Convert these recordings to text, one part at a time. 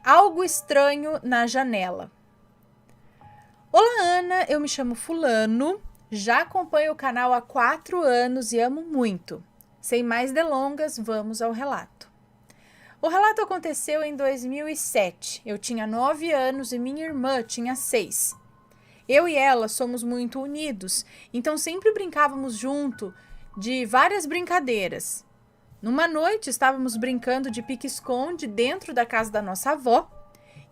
Algo estranho na janela. Olá, Ana, eu me chamo Fulano, já acompanho o canal há 4 anos e amo muito. Sem mais delongas, vamos ao relato. O relato aconteceu em 2007. Eu tinha 9 anos e minha irmã tinha 6. Eu e ela somos muito unidos, então sempre brincávamos junto de várias brincadeiras. Numa noite, estávamos brincando de pique-esconde dentro da casa da nossa avó,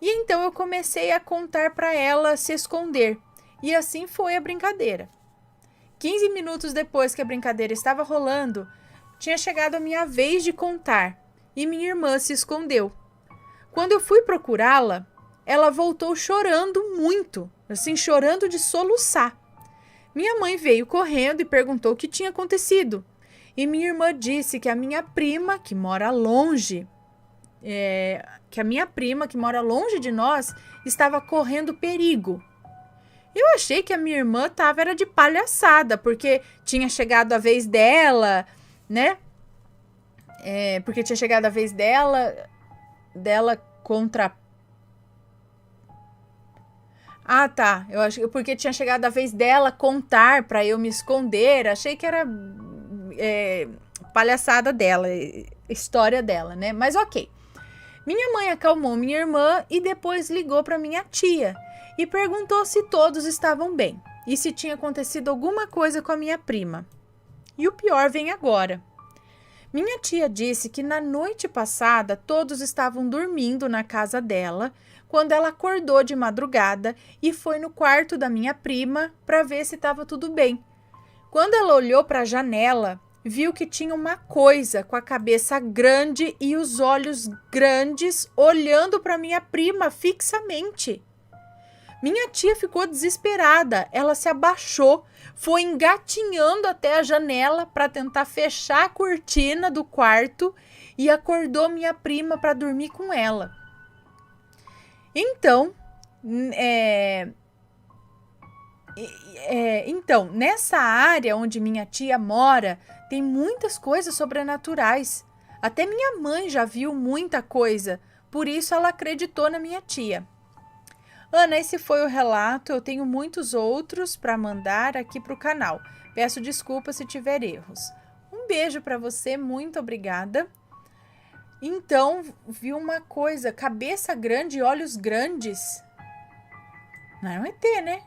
e então eu comecei a contar para ela se esconder, e assim foi a brincadeira. 15 minutos depois que a brincadeira estava rolando, tinha chegado a minha vez de contar, e minha irmã se escondeu. Quando eu fui procurá-la, ela voltou chorando muito, assim, chorando de soluçar. Minha mãe veio correndo e perguntou o que tinha acontecido. E minha irmã disse que a minha prima, que mora longe, de nós, estava correndo perigo. Eu achei que a minha irmã era de palhaçada, porque tinha chegado a vez dela, né? Porque tinha chegado a vez dela contra... Ah, tá. Eu acho que porque tinha chegado a vez dela contar para eu me esconder. Achei que era palhaçada dela, história dela, né? Mas ok. Minha mãe acalmou minha irmã e depois ligou para minha tia e perguntou se todos estavam bem e se tinha acontecido alguma coisa com a minha prima. E o pior vem agora. Minha tia disse que na noite passada todos estavam dormindo na casa dela quando ela acordou de madrugada e foi no quarto da minha prima para ver se estava tudo bem. Quando ela olhou para a janela, viu que tinha uma coisa com a cabeça grande e os olhos grandes olhando para minha prima fixamente. Minha tia ficou desesperada, ela se abaixou, foi engatinhando até a janela para tentar fechar a cortina do quarto e acordou minha prima para dormir com ela. Então, nessa área onde minha tia mora, tem muitas coisas sobrenaturais. Até minha mãe já viu muita coisa, por isso ela acreditou na minha tia. Ana, esse foi o relato, eu tenho muitos outros para mandar aqui para o canal. Peço desculpas se tiver erros. Um beijo para você, muito obrigada. Então, vi uma coisa, cabeça grande e olhos grandes. Não é um ET, né?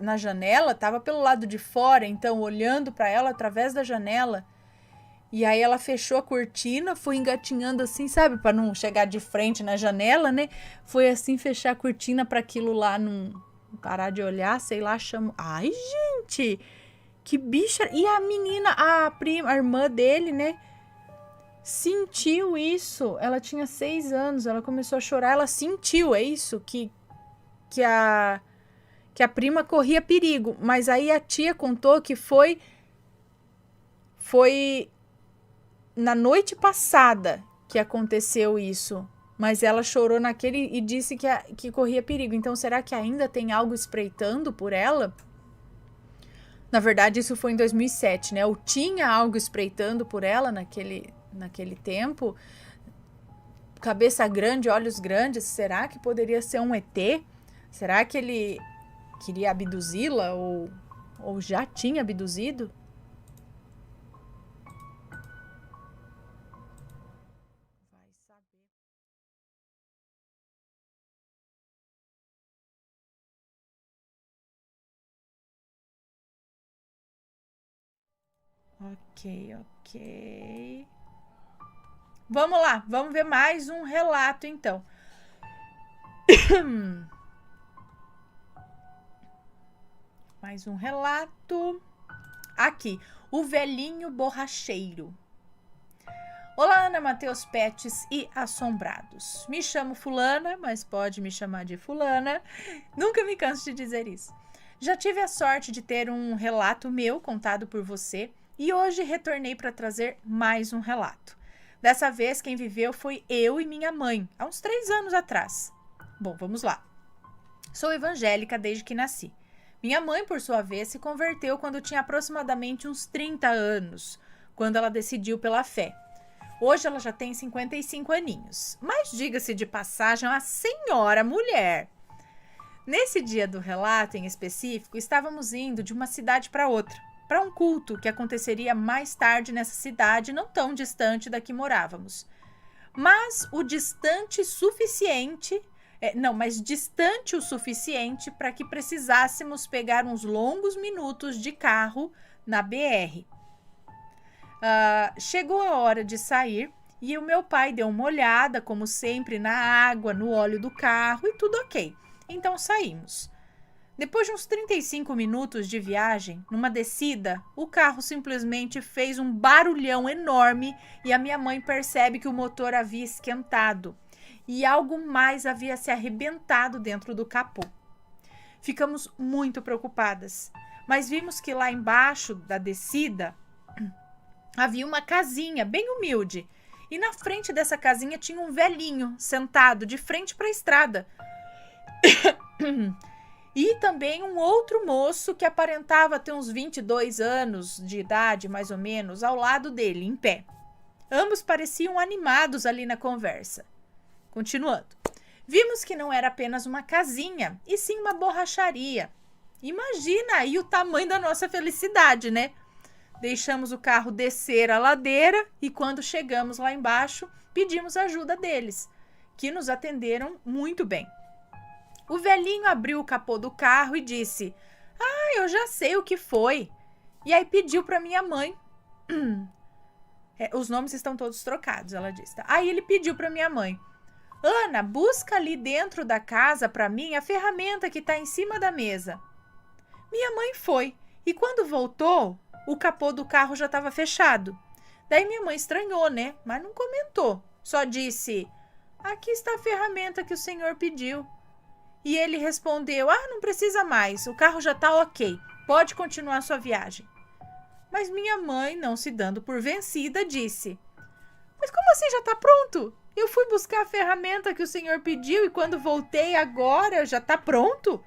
Na janela, tava pelo lado de fora, então olhando para ela através da janela. E aí ela fechou a cortina, foi engatinhando assim, sabe, para não chegar de frente na janela, né? Foi assim fechar a cortina para aquilo lá não parar de olhar, sei lá, chamo. Ai, gente, que bicha! E a menina, a irmã dele, né? Sentiu isso. Ela tinha 6 anos, ela começou a chorar, ela sentiu, é isso que a prima corria perigo, mas aí a tia contou que foi na noite passada que aconteceu isso, mas ela chorou naquele e disse que corria perigo. Então, será que ainda tem algo espreitando por ela? Na verdade, isso foi em 2007, né? Ou tinha algo espreitando por ela naquele tempo? Cabeça grande, olhos grandes, será que poderia ser um ET? Será que ele queria abduzi-la ou já tinha abduzido? Vai saber. Ok. Vamos lá, vamos ver mais um relato então. Mais um relato. Aqui, o velhinho borracheiro. Olá, Ana, Matheus, Pets e assombrados. Me chamo Fulana, mas pode me chamar de Fulana. Nunca me canso de dizer isso. Já tive a sorte de ter um relato meu contado por você e hoje retornei para trazer mais um relato. Dessa vez, quem viveu foi eu e minha mãe, há uns 3 anos atrás. Bom, vamos lá. Sou evangélica desde que nasci. Minha mãe, por sua vez, se converteu quando tinha aproximadamente uns 30 anos, quando ela decidiu pela fé. Hoje ela já tem 55 aninhos, mas diga-se de passagem, uma senhora mulher. Nesse dia do relato em específico, estávamos indo de uma cidade para outra, para um culto que aconteceria mais tarde nessa cidade, não tão distante da que morávamos. Mas distante o suficiente para que precisássemos pegar uns longos minutos de carro na BR. Chegou a hora de sair e o meu pai deu uma olhada, como sempre, na água, no óleo do carro e tudo ok. Então saímos. Depois de uns 35 minutos de viagem, numa descida, o carro simplesmente fez um barulhão enorme e a minha mãe percebe que o motor havia esquentado e algo mais havia se arrebentado dentro do capô. Ficamos muito preocupadas, mas vimos que lá embaixo da descida havia uma casinha bem humilde e na frente dessa casinha tinha um velhinho sentado de frente para a estrada. E também um outro moço que aparentava ter uns 22 anos de idade, mais ou menos, ao lado dele, em pé. Ambos pareciam animados ali na conversa. Continuando. Vimos que não era apenas uma casinha, e sim uma borracharia. Imagina aí o tamanho da nossa felicidade, né? Deixamos o carro descer a ladeira e quando chegamos lá embaixo, pedimos ajuda deles, que nos atenderam muito bem. O velhinho abriu o capô do carro e disse: eu já sei o que foi. E aí pediu para minha mãe. Os nomes estão todos trocados, ela disse. Tá? Aí ele pediu para minha mãe: Ana, busca ali dentro da casa para mim a ferramenta que está em cima da mesa. Minha mãe foi e quando voltou, o capô do carro já estava fechado. Daí minha mãe estranhou, né? Mas não comentou. Só disse: aqui está a ferramenta que o senhor pediu. E ele respondeu: não precisa mais, o carro já está ok, pode continuar sua viagem. Mas minha mãe, não se dando por vencida, disse: mas como assim já está pronto? Eu fui buscar a ferramenta que o senhor pediu e quando voltei agora já está pronto?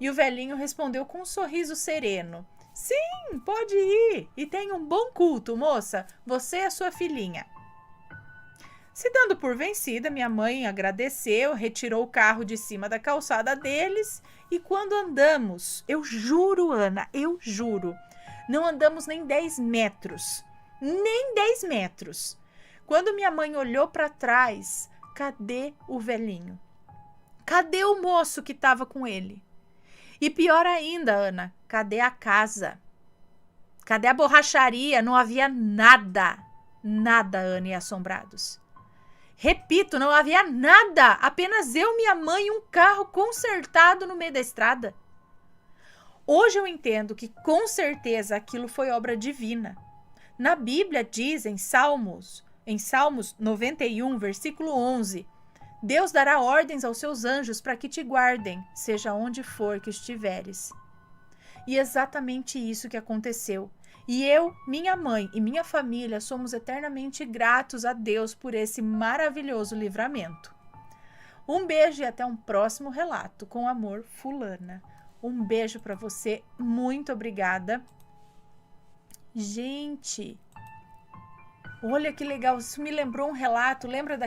E o velhinho respondeu com um sorriso sereno: sim, pode ir e tenha um bom culto, moça, você e a sua filhinha. Se dando por vencida, minha mãe agradeceu, retirou o carro de cima da calçada deles e quando andamos, eu juro, Ana, eu juro, não andamos nem 10 metros. Nem 10 metros. Quando minha mãe olhou para trás, cadê o velhinho? Cadê o moço que estava com ele? E pior ainda, Ana, cadê a casa? Cadê a borracharia? Não havia nada. Nada, Ana e assombrados. Repito, não havia nada, apenas eu, minha mãe e um carro consertado no meio da estrada. Hoje eu entendo que com certeza aquilo foi obra divina. Na Bíblia diz em Salmos 91, versículo 11, Deus dará ordens aos seus anjos para que te guardem, seja onde for que estiveres. E exatamente isso que aconteceu. E eu, minha mãe e minha família somos eternamente gratos a Deus por esse maravilhoso livramento. Um beijo e até um próximo relato. Com amor, Fulana. Um beijo para você. Muito obrigada. Gente, olha que legal. Isso me lembrou um relato. Lembra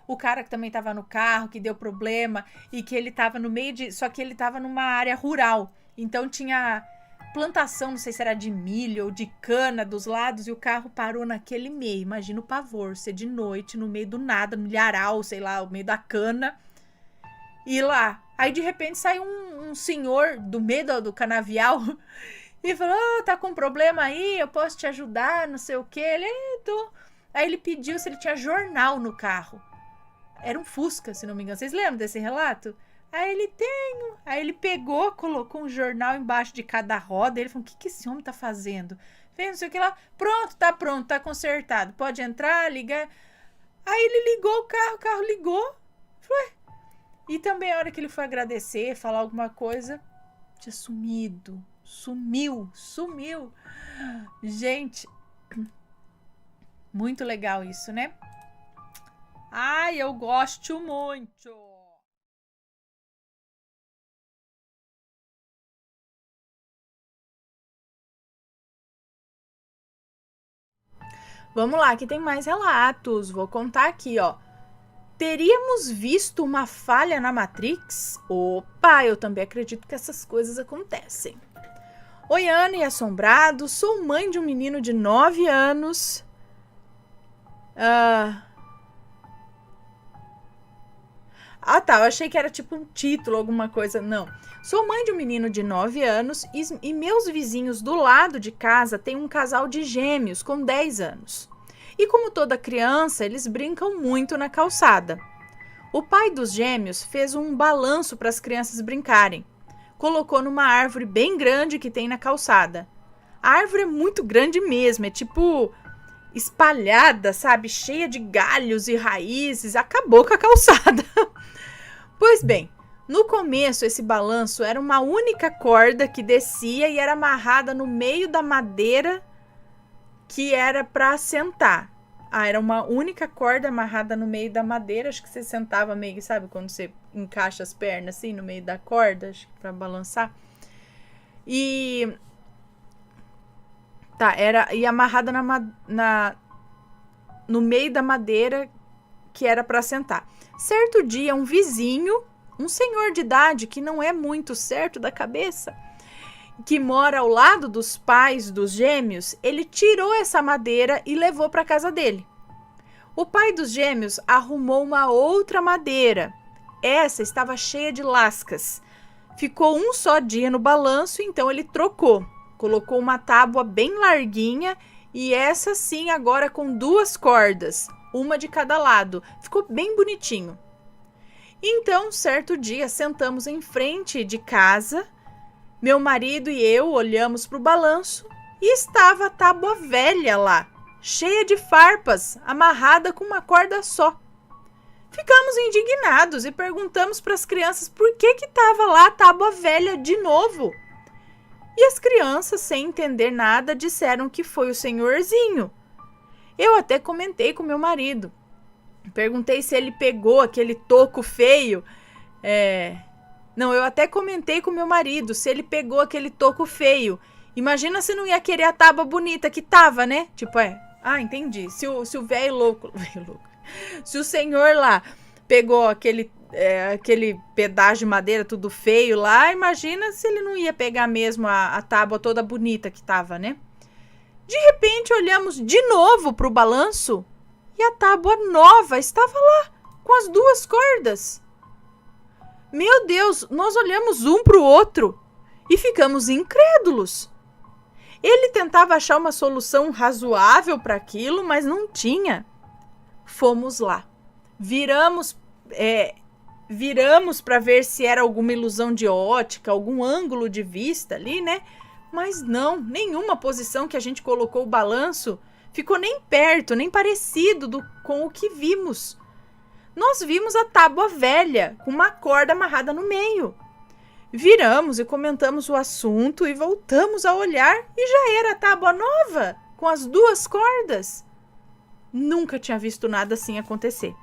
o cara que também estava no carro, que deu problema e que ele estava no meio de... Só que ele estava numa área rural. Então tinha plantação, não sei se era de milho ou de cana dos lados, e o carro parou naquele meio. Imagina o pavor, ser de noite, no meio do nada, no milharal, sei lá, no meio da cana. E lá, aí de repente sai um senhor do meio do canavial e falou: tá com problema aí, eu posso te ajudar, não sei o que. Aí ele pediu se ele tinha jornal no carro. Era um Fusca, se não me engano. Vocês lembram desse relato? Aí ele tenho. Aí ele pegou, colocou um jornal embaixo de cada roda. Ele falou: o que esse homem tá fazendo? Fez não sei o que lá. Pronto, tá consertado. Pode entrar, ligar. Aí ele ligou o carro ligou. Foi. E também a hora que ele foi agradecer, falar alguma coisa, tinha sumido. Sumiu. Gente, muito legal isso, né? Ai, eu gosto muito. Vamos lá, que tem mais relatos. Vou contar aqui, ó. Teríamos visto uma falha na Matrix? Opa, eu também acredito que essas coisas acontecem. Oi, Ana e Assombrado. Sou mãe de um menino de 9 anos. Tá, eu achei que era tipo um título, alguma coisa. Não. Sou mãe de um menino de 9 anos e meus vizinhos do lado de casa têm um casal de gêmeos com 10 anos. E como toda criança, eles brincam muito na calçada. O pai dos gêmeos fez um balanço para as crianças brincarem. Colocou numa árvore bem grande que tem na calçada. A árvore é muito grande mesmo, é tipo espalhada, sabe? Cheia de galhos e raízes. Acabou com a calçada. Pois bem, no começo esse balanço era uma única corda que descia e era amarrada no meio da madeira que era para sentar. Era uma única corda amarrada no meio da madeira. Acho que você sentava meio, sabe, quando você encaixa as pernas assim no meio da corda, acho que para balançar. E era amarrada no meio da madeira que era para sentar. Certo dia, um vizinho, um senhor de idade que não é muito certo da cabeça, que mora ao lado dos pais dos gêmeos, ele tirou essa madeira e levou para casa dele. O pai dos gêmeos arrumou uma outra madeira. Essa estava cheia de lascas. Ficou um só dia no balanço, então ele trocou. Colocou uma tábua bem larguinha e essa sim agora com 2 cordas, uma de cada lado. Ficou bem bonitinho. Então, certo dia, sentamos em frente de casa. Meu marido e eu olhamos para o balanço e estava a tábua velha lá, cheia de farpas, amarrada com uma corda só. Ficamos indignados e perguntamos para as crianças por que estava lá a tábua velha de novo. E as crianças, sem entender nada, disseram que foi o senhorzinho. Eu até comentei com meu marido. Perguntei se ele pegou aquele toco feio. Não, eu até comentei com meu marido se ele pegou aquele toco feio. Imagina se não ia querer a tábua bonita que tava, né? Tipo, entendi. Se o velho louco. Se o senhor lá pegou aquele pedaço de madeira tudo feio lá, imagina se ele não ia pegar mesmo a tábua toda bonita que tava, né? De repente, olhamos de novo pro balanço e a tábua nova estava lá, com as 2 cordas. Meu Deus, nós olhamos um pro outro e ficamos incrédulos. Ele tentava achar uma solução razoável para aquilo, mas não tinha. Fomos lá. Viramos para ver se era alguma ilusão de ótica, algum ângulo de vista ali, né? Mas não, nenhuma posição que a gente colocou o balanço ficou nem perto, nem parecido com o que vimos. Nós vimos a tábua velha, com uma corda amarrada no meio. Viramos e comentamos o assunto e voltamos a olhar e já era a tábua nova, com as 2 cordas. Nunca tinha visto nada assim acontecer.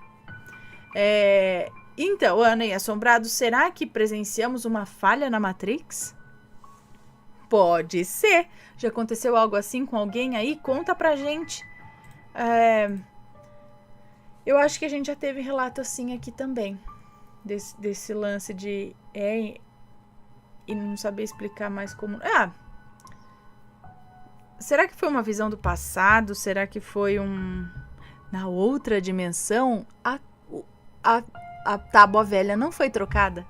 Então, Ana e Assombrado, será que presenciamos uma falha na Matrix? Pode ser. Já aconteceu algo assim com alguém aí? Conta pra gente. Eu acho que a gente já teve relato assim aqui também. Desse lance de... e não saber explicar mais como... será que foi uma visão do passado? Será que foi na outra dimensão? A tábua velha não foi trocada?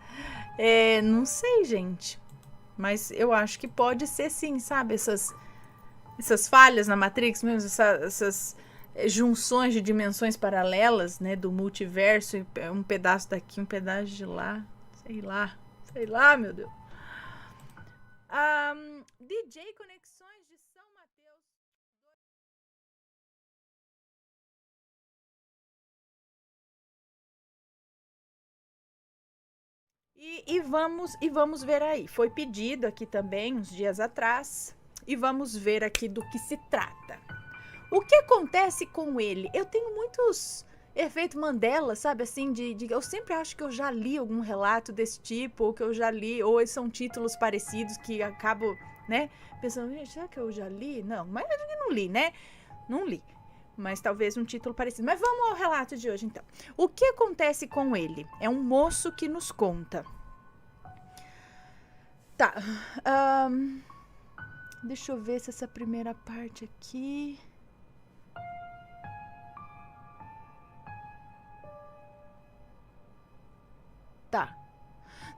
Não sei, gente. Mas eu acho que pode ser sim, sabe? Essas falhas na Matrix mesmo, essas junções de dimensões paralelas, né? Do multiverso, um pedaço daqui, um pedaço de lá. Sei lá, meu Deus. DJ Conexões de São Mateus. E vamos ver aí. Foi pedido aqui também, uns dias atrás. E vamos ver aqui do que se trata. O que acontece com ele? Eu tenho muitos efeitos Mandela, sabe? Assim, eu sempre acho que eu já li algum relato desse tipo, ou que eu já li, ou são títulos parecidos que acabo, né? Pensando, será que eu já li? Não, mas eu não li, né? Não li. mas talvez um título parecido. Mas vamos ao relato de hoje, então. O que acontece com ele? É um moço que nos conta. Tá. Deixa eu ver se essa primeira parte aqui...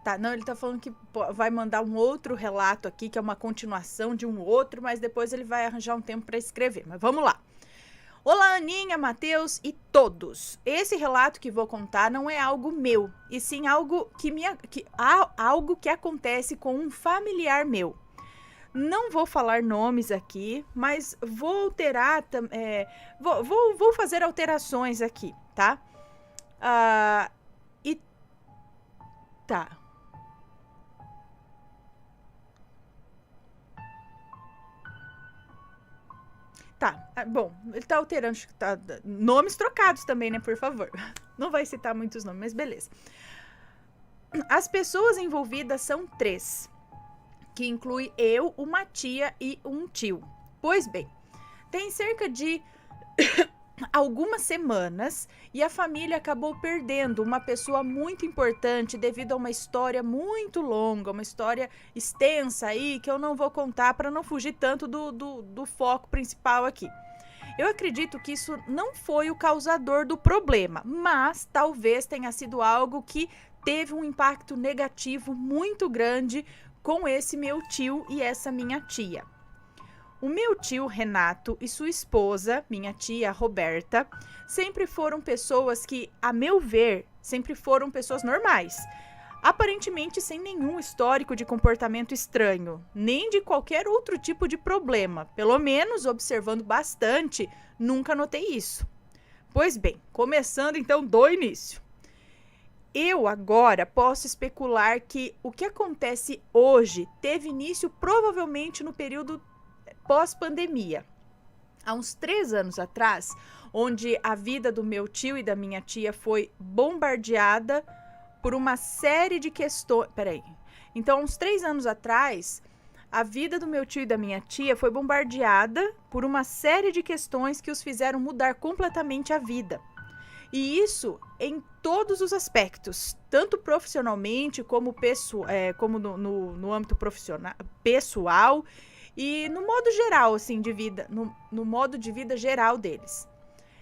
Tá, não, ele tá falando que vai mandar um outro relato aqui, que é uma continuação de um outro, mas depois ele vai arranjar um tempo para escrever. Mas vamos lá. Olá, Aninha, Matheus e todos. Esse relato que vou contar não é algo meu, e sim algo algo que acontece com um familiar meu. Não vou falar nomes aqui, mas vou alterar, vou fazer alterações aqui, tá? Tá. Tá, bom, ele tá alterando, tá, nomes trocados também, né, por favor. Não vai citar muitos nomes, mas beleza. As pessoas envolvidas são 3, que inclui eu, uma tia e um tio. Pois bem, tem cerca de algumas semanas e a família acabou perdendo uma pessoa muito importante devido a uma história muito longa, uma história extensa aí que eu não vou contar para não fugir tanto do foco principal aqui. Eu acredito que isso não foi o causador do problema, mas talvez tenha sido algo que teve um impacto negativo muito grande com esse meu tio e essa minha tia. O meu tio Renato e sua esposa, minha tia Roberta, sempre foram pessoas que, a meu ver, sempre foram pessoas normais. Aparentemente sem nenhum histórico de comportamento estranho, nem de qualquer outro tipo de problema. Pelo menos, observando bastante, nunca notei isso. Pois bem, começando então do início. Eu agora posso especular que o que acontece hoje teve início provavelmente no período pós-pandemia. Há uns 3 anos atrás, onde a vida do meu tio e da minha tia foi bombardeada por uma série de questões... Então, há uns 3 anos atrás, a vida do meu tio e da minha tia foi bombardeada por uma série de questões que os fizeram mudar completamente a vida. E isso em todos os aspectos, tanto profissionalmente como, como no âmbito profissional, pessoal e no modo geral, assim, de vida, no modo de vida geral deles.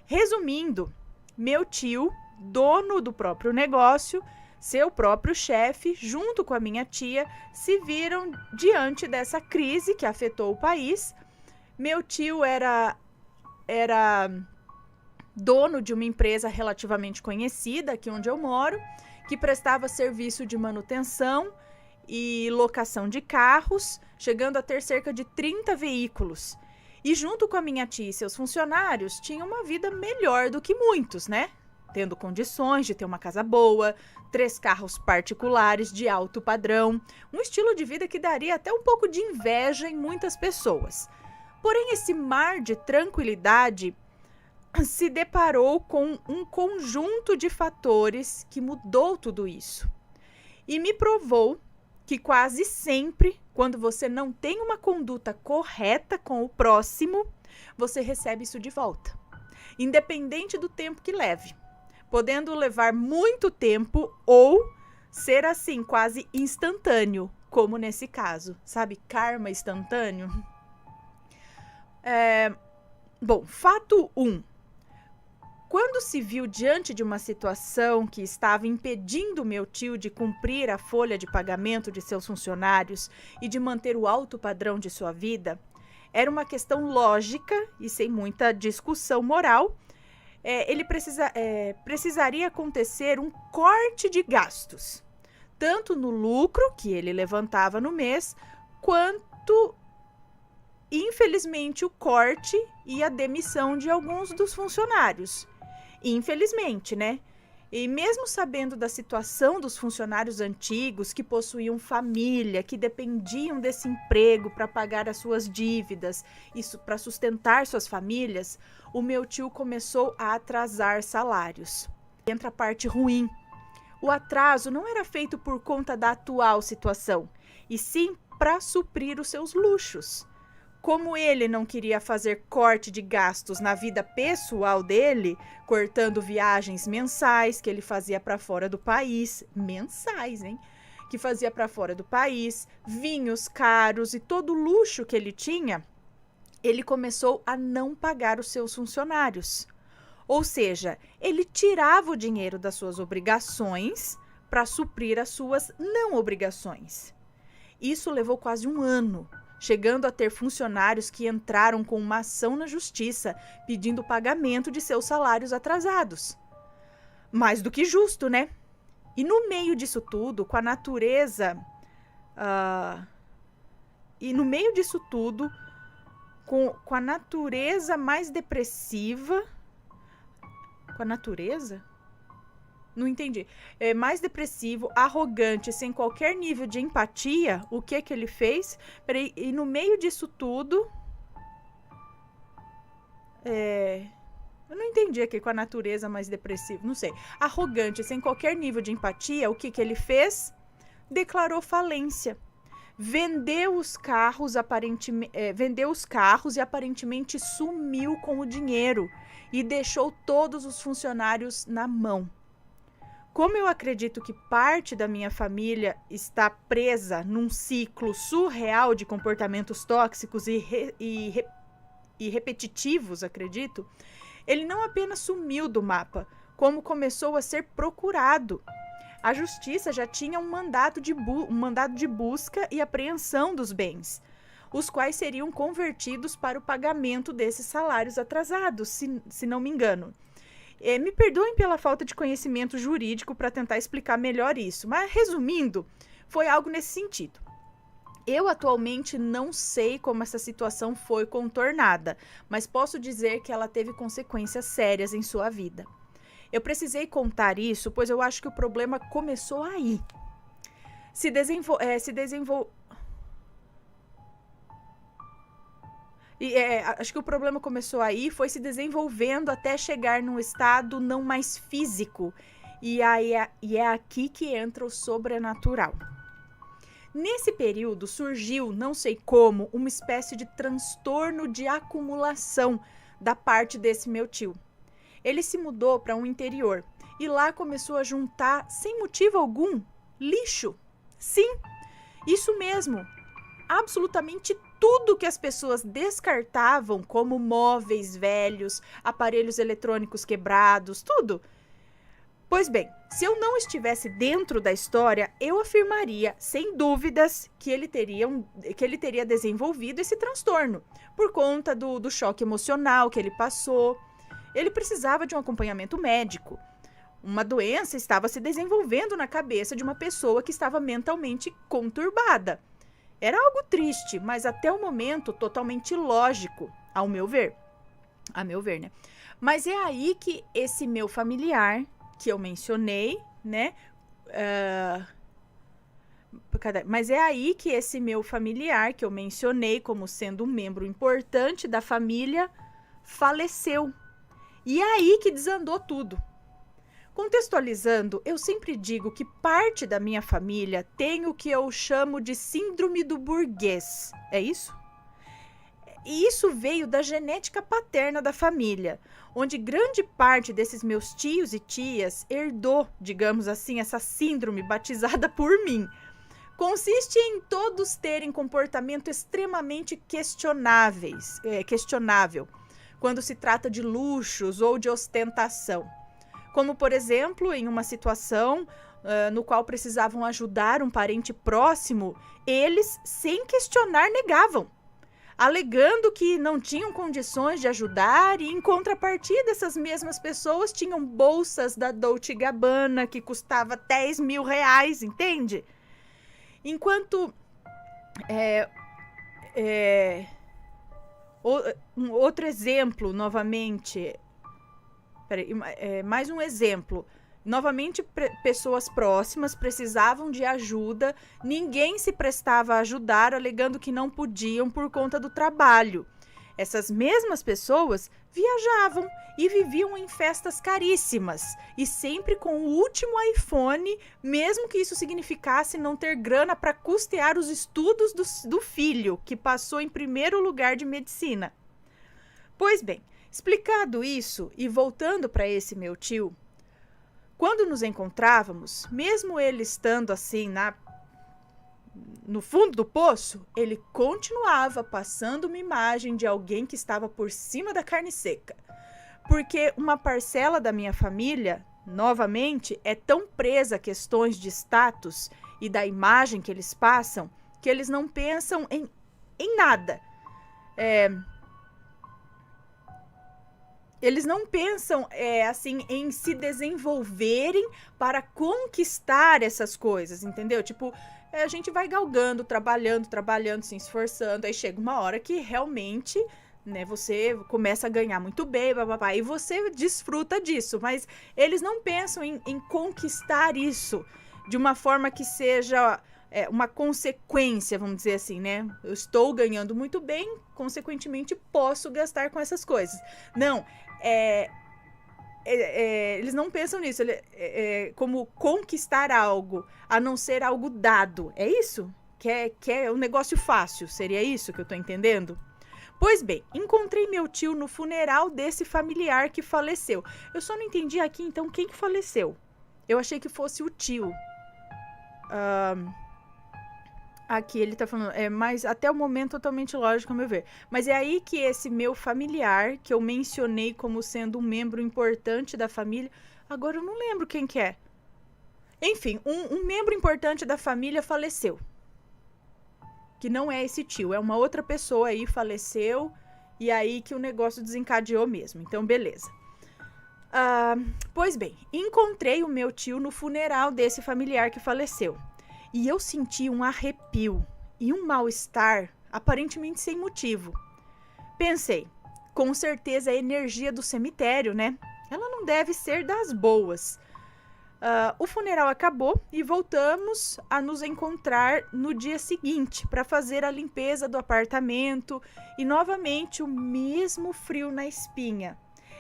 Resumindo, meu tio, dono do próprio negócio, seu próprio chefe, junto com a minha tia, se viram diante dessa crise que afetou o país. Meu tio era dono de uma empresa relativamente conhecida aqui onde eu moro, que prestava serviço de manutenção e locação de carros, chegando a ter cerca de 30 veículos. E junto com a minha tia e seus funcionários, tinha uma vida melhor do que muitos, né? Tendo condições de ter uma casa boa, 3 carros particulares de alto padrão, um estilo de vida que daria até um pouco de inveja em muitas pessoas. Porém, esse mar de tranquilidade se deparou com um conjunto de fatores que mudou tudo isso. E me provou que quase sempre, quando você não tem uma conduta correta com o próximo, você recebe isso de volta, independente do tempo que leve, podendo levar muito tempo ou ser assim, quase instantâneo, como nesse caso, sabe? Karma instantâneo. Bom, fato 1. Quando se viu diante de uma situação que estava impedindo meu tio de cumprir a folha de pagamento de seus funcionários e de manter o alto padrão de sua vida, era uma questão lógica e sem muita discussão moral. Ele precisaria acontecer um corte de gastos, tanto no lucro que ele levantava no mês, quanto, infelizmente, o corte e a demissão de alguns dos funcionários. Infelizmente, né? E mesmo sabendo da situação dos funcionários antigos que possuíam família, que dependiam desse emprego para pagar as suas dívidas, isso para sustentar suas famílias, o meu tio começou a atrasar salários. Entra a parte ruim. O atraso não era feito por conta da atual situação, e sim para suprir os seus luxos. Como ele não queria fazer corte de gastos na vida pessoal dele, cortando viagens mensais que ele fazia para fora do país, mensais, hein? Que fazia para fora do país, vinhos caros e todo o luxo que ele tinha, ele começou a não pagar os seus funcionários. Ou seja, ele tirava o dinheiro das suas obrigações para suprir as suas não obrigações. Isso levou quase um ano, chegando a ter funcionários que entraram com uma ação na justiça pedindo o pagamento de seus salários atrasados. Mais do que justo, né? E no meio disso tudo, com a natureza... com a natureza mais depressiva... Com a natureza? Não entendi. Mais depressivo, arrogante, sem qualquer nível de empatia, o que ele fez? Peraí, e no meio disso tudo... Eu não entendi aqui com a natureza mais depressiva, não sei. Arrogante, sem qualquer nível de empatia, o que ele fez? Declarou falência. Vendeu os carros e aparentemente sumiu com o dinheiro e deixou todos os funcionários na mão. Como eu acredito que parte da minha família está presa num ciclo surreal de comportamentos tóxicos e repetitivos, acredito, ele não apenas sumiu do mapa, como começou a ser procurado. A justiça já tinha um mandado de busca e apreensão dos bens, os quais seriam convertidos para o pagamento desses salários atrasados, se não me engano. Me perdoem pela falta de conhecimento jurídico para tentar explicar melhor isso, mas resumindo, foi algo nesse sentido. Eu atualmente não sei como essa situação foi contornada, mas posso dizer que ela teve consequências sérias em sua vida. Eu precisei contar isso, pois eu acho que o problema começou aí. Acho que o problema começou aí, foi se desenvolvendo até chegar num estado não mais físico. E é aqui que entra o sobrenatural. Nesse período surgiu, não sei como, uma espécie de transtorno de acumulação da parte desse meu tio. Ele se mudou para um interior e lá começou a juntar, sem motivo algum, lixo. Sim, isso mesmo. Absolutamente tudo que as pessoas descartavam, como móveis velhos, aparelhos eletrônicos quebrados, tudo. Pois bem, se eu não estivesse dentro da história, eu afirmaria, sem dúvidas, que ele teria desenvolvido esse transtorno, por conta do choque emocional que ele passou. Ele precisava de um acompanhamento médico. Uma doença estava se desenvolvendo na cabeça de uma pessoa que estava mentalmente conturbada. Era algo triste, mas até o momento totalmente lógico, ao meu ver. A meu ver, né? Mas é aí que esse meu familiar, que eu mencionei, né? Mas é aí que esse meu familiar, que eu mencionei como sendo um membro importante da família, faleceu. E é aí que desandou tudo. Contextualizando, eu sempre digo que parte da minha família tem o que eu chamo de síndrome do burguês. É isso? E isso veio da genética paterna da família, onde grande parte desses meus tios e tias herdou, digamos assim, essa síndrome batizada por mim. Consiste em todos terem comportamento extremamente questionável, quando se trata de luxos ou de ostentação. Como, por exemplo, em uma situação no qual precisavam ajudar um parente próximo, eles, sem questionar, negavam, alegando que não tinham condições de ajudar e, em contrapartida, essas mesmas pessoas tinham bolsas da Dolce & Gabbana que custava R$10.000, entende? Enquanto... outro exemplo, novamente... mais um exemplo. Novamente, pessoas próximas precisavam de ajuda, ninguém se prestava a ajudar, alegando que não podiam por conta do trabalho. Essas mesmas pessoas viajavam e viviam em festas caríssimas e sempre com o último iPhone, mesmo que isso significasse não ter grana para custear os estudos do filho, que passou em primeiro lugar de medicina. Pois bem, explicado isso e voltando para esse meu tio, quando nos encontrávamos, mesmo ele estando assim no fundo do poço, ele continuava passando uma imagem de alguém que estava por cima da carne seca. Porque uma parcela da minha família, novamente, é tão presa a questões de status e da imagem que eles passam, que eles não pensam em nada. Eles não pensam assim em se desenvolverem para conquistar essas coisas, entendeu? Tipo, a gente vai galgando, trabalhando, se esforçando, aí chega uma hora que realmente, né, você começa a ganhar muito bem, bababá, e você desfruta disso, mas eles não pensam em conquistar isso de uma forma que seja uma consequência, vamos dizer assim, né? Eu estou ganhando muito bem, consequentemente posso gastar com essas coisas. Não, eles não pensam nisso, como conquistar algo, a não ser algo dado. É isso? Que é um negócio fácil, seria isso que eu tô entendendo? Pois bem, encontrei meu tio no funeral desse familiar que faleceu. Eu só não entendi aqui, então, quem que faleceu? Eu achei que fosse o tio. Aqui ele tá falando, mas até o momento totalmente lógico, ao meu ver. Mas é aí que esse meu familiar, que eu mencionei como sendo um membro importante da família, agora eu não lembro quem que é. Enfim, um membro importante da família faleceu. Que não é esse tio, é uma outra pessoa aí, faleceu, e aí que o negócio desencadeou mesmo. Então, beleza. Pois bem, encontrei o meu tio no funeral desse familiar que faleceu. E eu senti um arrepio e um mal-estar, aparentemente sem motivo. Pensei, com certeza a energia do cemitério, né? Ela não deve ser das boas. O funeral acabou e voltamos a nos encontrar no dia seguinte para fazer a limpeza do apartamento e novamente o mesmo frio na espinha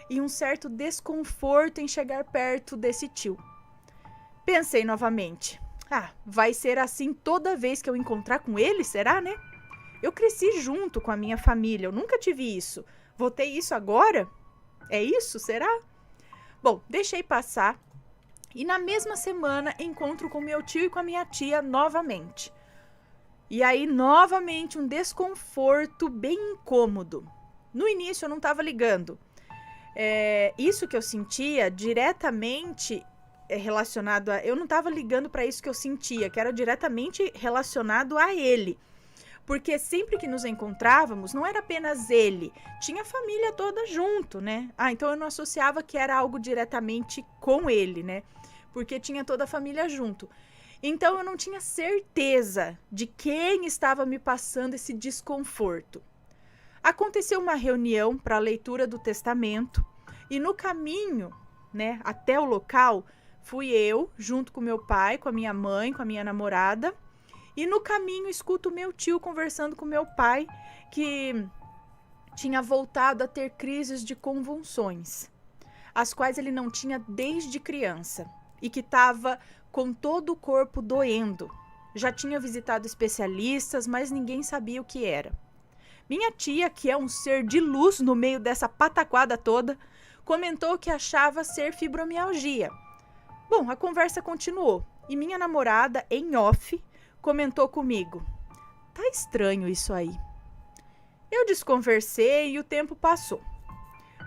e um certo desconforto em chegar perto desse tio. Pensei novamente. Vai ser assim toda vez que eu encontrar com ele, será, né? Eu cresci junto com a minha família, eu nunca tive isso. Vou ter isso agora? É isso, será? Bom, deixei passar e na mesma semana encontro com meu tio e com a minha tia novamente. E aí, novamente, um desconforto bem incômodo. No início eu não estava ligando. Isso que eu sentia diretamente relacionado a... Eu não estava ligando para isso que eu sentia, que era diretamente relacionado a ele. Porque sempre que nos encontrávamos, não era apenas ele, tinha a família toda junto, né? Então eu não associava que era algo diretamente com ele, né? Porque tinha toda a família junto. Então eu não tinha certeza de quem estava me passando esse desconforto. Aconteceu uma reunião para a leitura do testamento e no caminho, né, até o local, fui eu, junto com meu pai, com a minha mãe, com a minha namorada. E no caminho escuto meu tio conversando com meu pai, que tinha voltado a ter crises de convulsões, as quais ele não tinha desde criança, e que estava com todo o corpo doendo. Já tinha visitado especialistas, mas ninguém sabia o que era. Minha tia, que é um ser de luz no meio dessa pataquada toda, comentou que achava ser fibromialgia. Bom, a conversa continuou e minha namorada, em off, comentou comigo. Tá estranho isso aí. Eu desconversei e o tempo passou.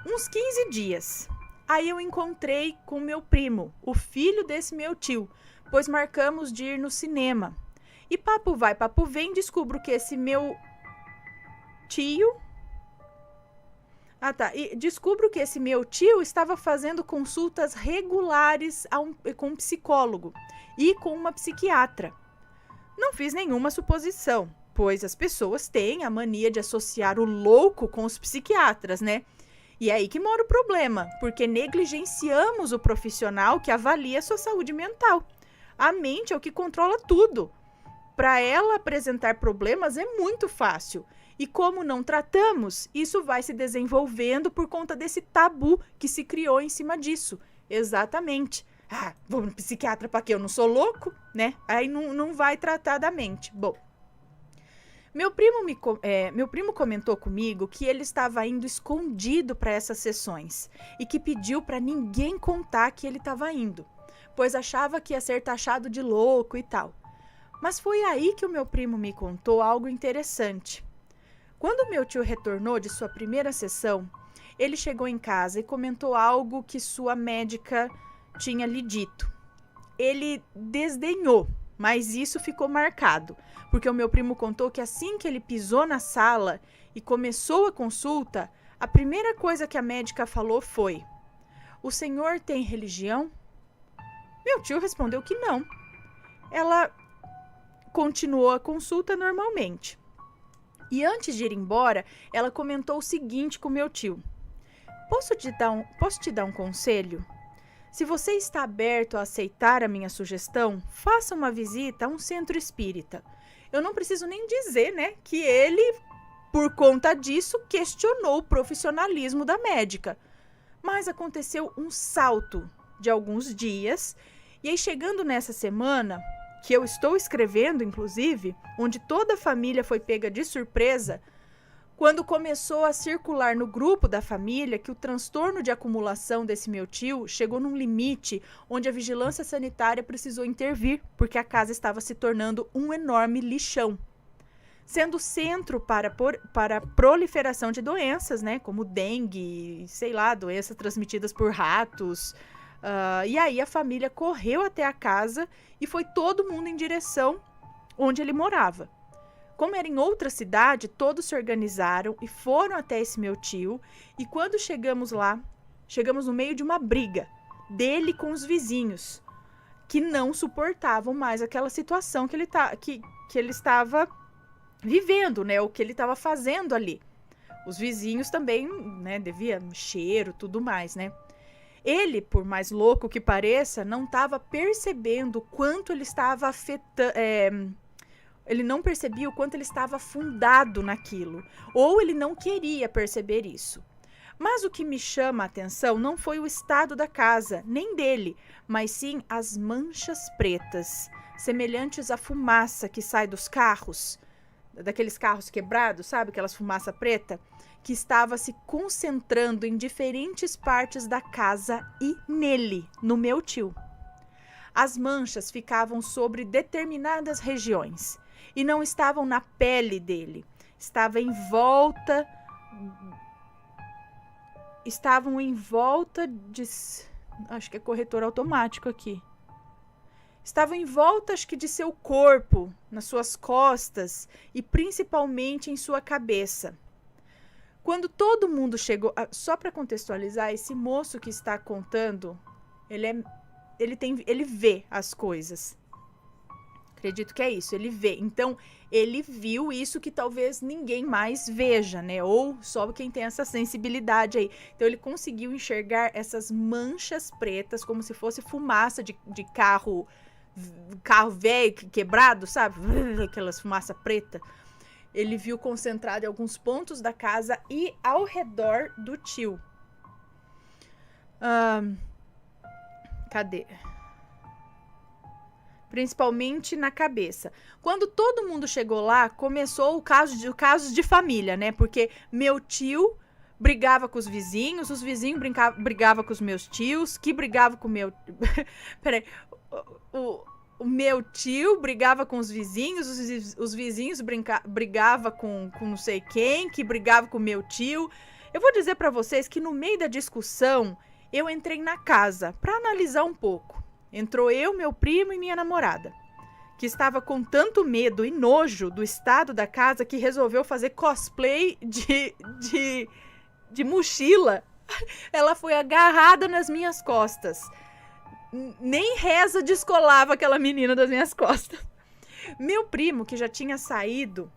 Uns 15 dias. Aí eu encontrei com meu primo, o filho desse meu tio, pois marcamos de ir no cinema. E papo vai, papo vem, descubro que esse meu tio... E descubro que esse meu tio estava fazendo consultas regulares com um psicólogo e com uma psiquiatra. Não fiz nenhuma suposição, pois as pessoas têm a mania de associar o louco com os psiquiatras, né? E é aí que mora o problema, porque negligenciamos o profissional que avalia a sua saúde mental. A mente é o que controla tudo. Para ela apresentar problemas é muito fácil. E como não tratamos, isso vai se desenvolvendo por conta desse tabu que se criou em cima disso. Exatamente. Ah, vou no psiquiatra para quê? Eu não sou louco, né? Aí não vai tratar da mente. Bom, meu primo comentou comigo que ele estava indo escondido para essas sessões e que pediu para ninguém contar que ele estava indo, pois achava que ia ser taxado de louco e tal. Mas foi aí que o meu primo me contou algo interessante. Quando meu tio retornou de sua primeira sessão, ele chegou em casa e comentou algo que sua médica tinha lhe dito. Ele desdenhou, mas isso ficou marcado, porque o meu primo contou que assim que ele pisou na sala e começou a consulta, a primeira coisa que a médica falou foi: "O senhor tem religião?" Meu tio respondeu que não. Ela continuou a consulta normalmente. E antes de ir embora, ela comentou o seguinte com meu tio: Posso te dar um conselho? Se você está aberto a aceitar a minha sugestão, faça uma visita a um centro espírita. Eu não preciso nem dizer, né, que ele, por conta disso, questionou o profissionalismo da médica. Mas aconteceu um salto de alguns dias, e aí chegando nessa semana, que eu estou escrevendo, inclusive, onde toda a família foi pega de surpresa, quando começou a circular no grupo da família que o transtorno de acumulação desse meu tio chegou num limite onde a vigilância sanitária precisou intervir, porque a casa estava se tornando um enorme lixão, sendo centro para a proliferação de doenças, né, como dengue, sei lá, doenças transmitidas por ratos. E aí a família correu até a casa e foi todo mundo em direção onde ele morava. Como era em outra cidade, todos se organizaram e foram até esse meu tio. E quando chegamos lá, chegamos no meio de uma briga dele com os vizinhos, que não suportavam mais aquela situação que ele estava vivendo, né? O que ele estava fazendo ali. Os vizinhos também, né? Devia cheiro, tudo mais, né? Ele, por mais louco que pareça, não estava percebendo o quanto ele estava afetando. Ele não percebia o quanto ele estava afundado naquilo, ou ele não queria perceber isso. Mas o que me chama a atenção não foi o estado da casa, nem dele, mas sim as manchas pretas, semelhantes à fumaça que sai dos carros, daqueles carros quebrados, sabe? Aquelas fumaça preta, que estava se concentrando em diferentes partes da casa e nele, no meu tio. As manchas ficavam sobre determinadas regiões e não estavam na pele dele. Estavam em volta de... Acho que é corretor automático aqui. Estavam em volta, acho que de seu corpo, nas suas costas e principalmente em sua cabeça. Quando todo mundo chegou... Só para contextualizar, esse moço que está contando, ele vê as coisas. Acredito que é isso, ele vê. Então, ele viu isso que talvez ninguém mais veja, né? Ou só quem tem essa sensibilidade aí. Então, ele conseguiu enxergar essas manchas pretas como se fosse fumaça de carro velho, quebrado, sabe? Aquelas fumaça preta. Ele viu concentrado em alguns pontos da casa e ao redor do tio. Cadê? Principalmente na cabeça. Quando todo mundo chegou lá, começou o caso de família, né? Porque meu tio brigava com os vizinhos brigavam com os meus tios, que brigava com o meu... Peraí. O meu tio brigava com os vizinhos vizinhos brigavam com não sei quem, que brigava com o meu tio. Eu vou dizer para vocês que no meio da discussão, eu entrei na casa para analisar um pouco. Entrou eu, meu primo e minha namorada, que estava com tanto medo e nojo do estado da casa que resolveu fazer cosplay de mochila. Ela foi agarrada nas minhas costas. Nem reza descolava aquela menina das minhas costas. Meu primo, que já tinha saído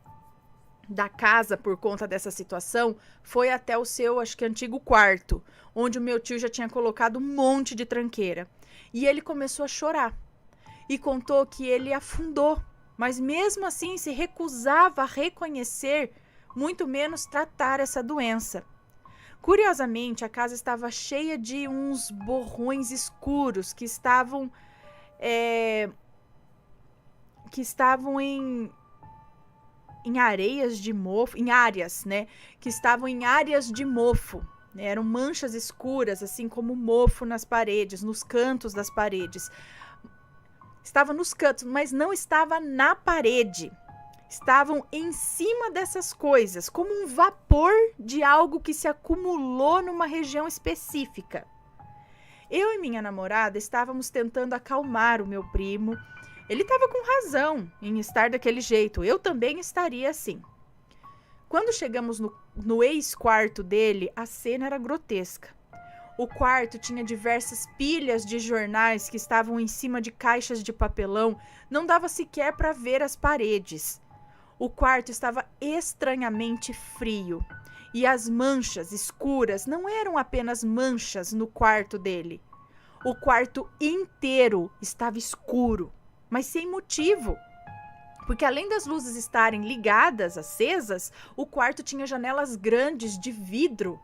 da casa por conta dessa situação, foi até o seu, acho que antigo quarto, onde o meu tio já tinha colocado um monte de tranqueira. E ele começou a chorar. E contou que ele afundou, mas mesmo assim se recusava a reconhecer muito menos tratar essa doença. Curiosamente, a casa estava cheia de uns borrões escuros que estavam em areias de mofo, em áreas, né? Que estavam em áreas de mofo. Eram manchas escuras, assim como mofo nas paredes, nos cantos das paredes. Estava nos cantos, mas não estava na parede. Estavam em cima dessas coisas, como um vapor de algo que se acumulou numa região específica. Eu e minha namorada estávamos tentando acalmar o meu primo. Ele estava com razão em estar daquele jeito. Eu também estaria assim. Quando chegamos no ex-quarto dele, a cena era grotesca. O quarto tinha diversas pilhas de jornais que estavam em cima de caixas de papelão. Não dava sequer para ver as paredes. O quarto estava estranhamente frio. E as manchas escuras não eram apenas manchas no quarto dele. O quarto inteiro estava escuro, mas sem motivo. Porque além das luzes estarem ligadas, acesas, o quarto tinha janelas grandes de vidro.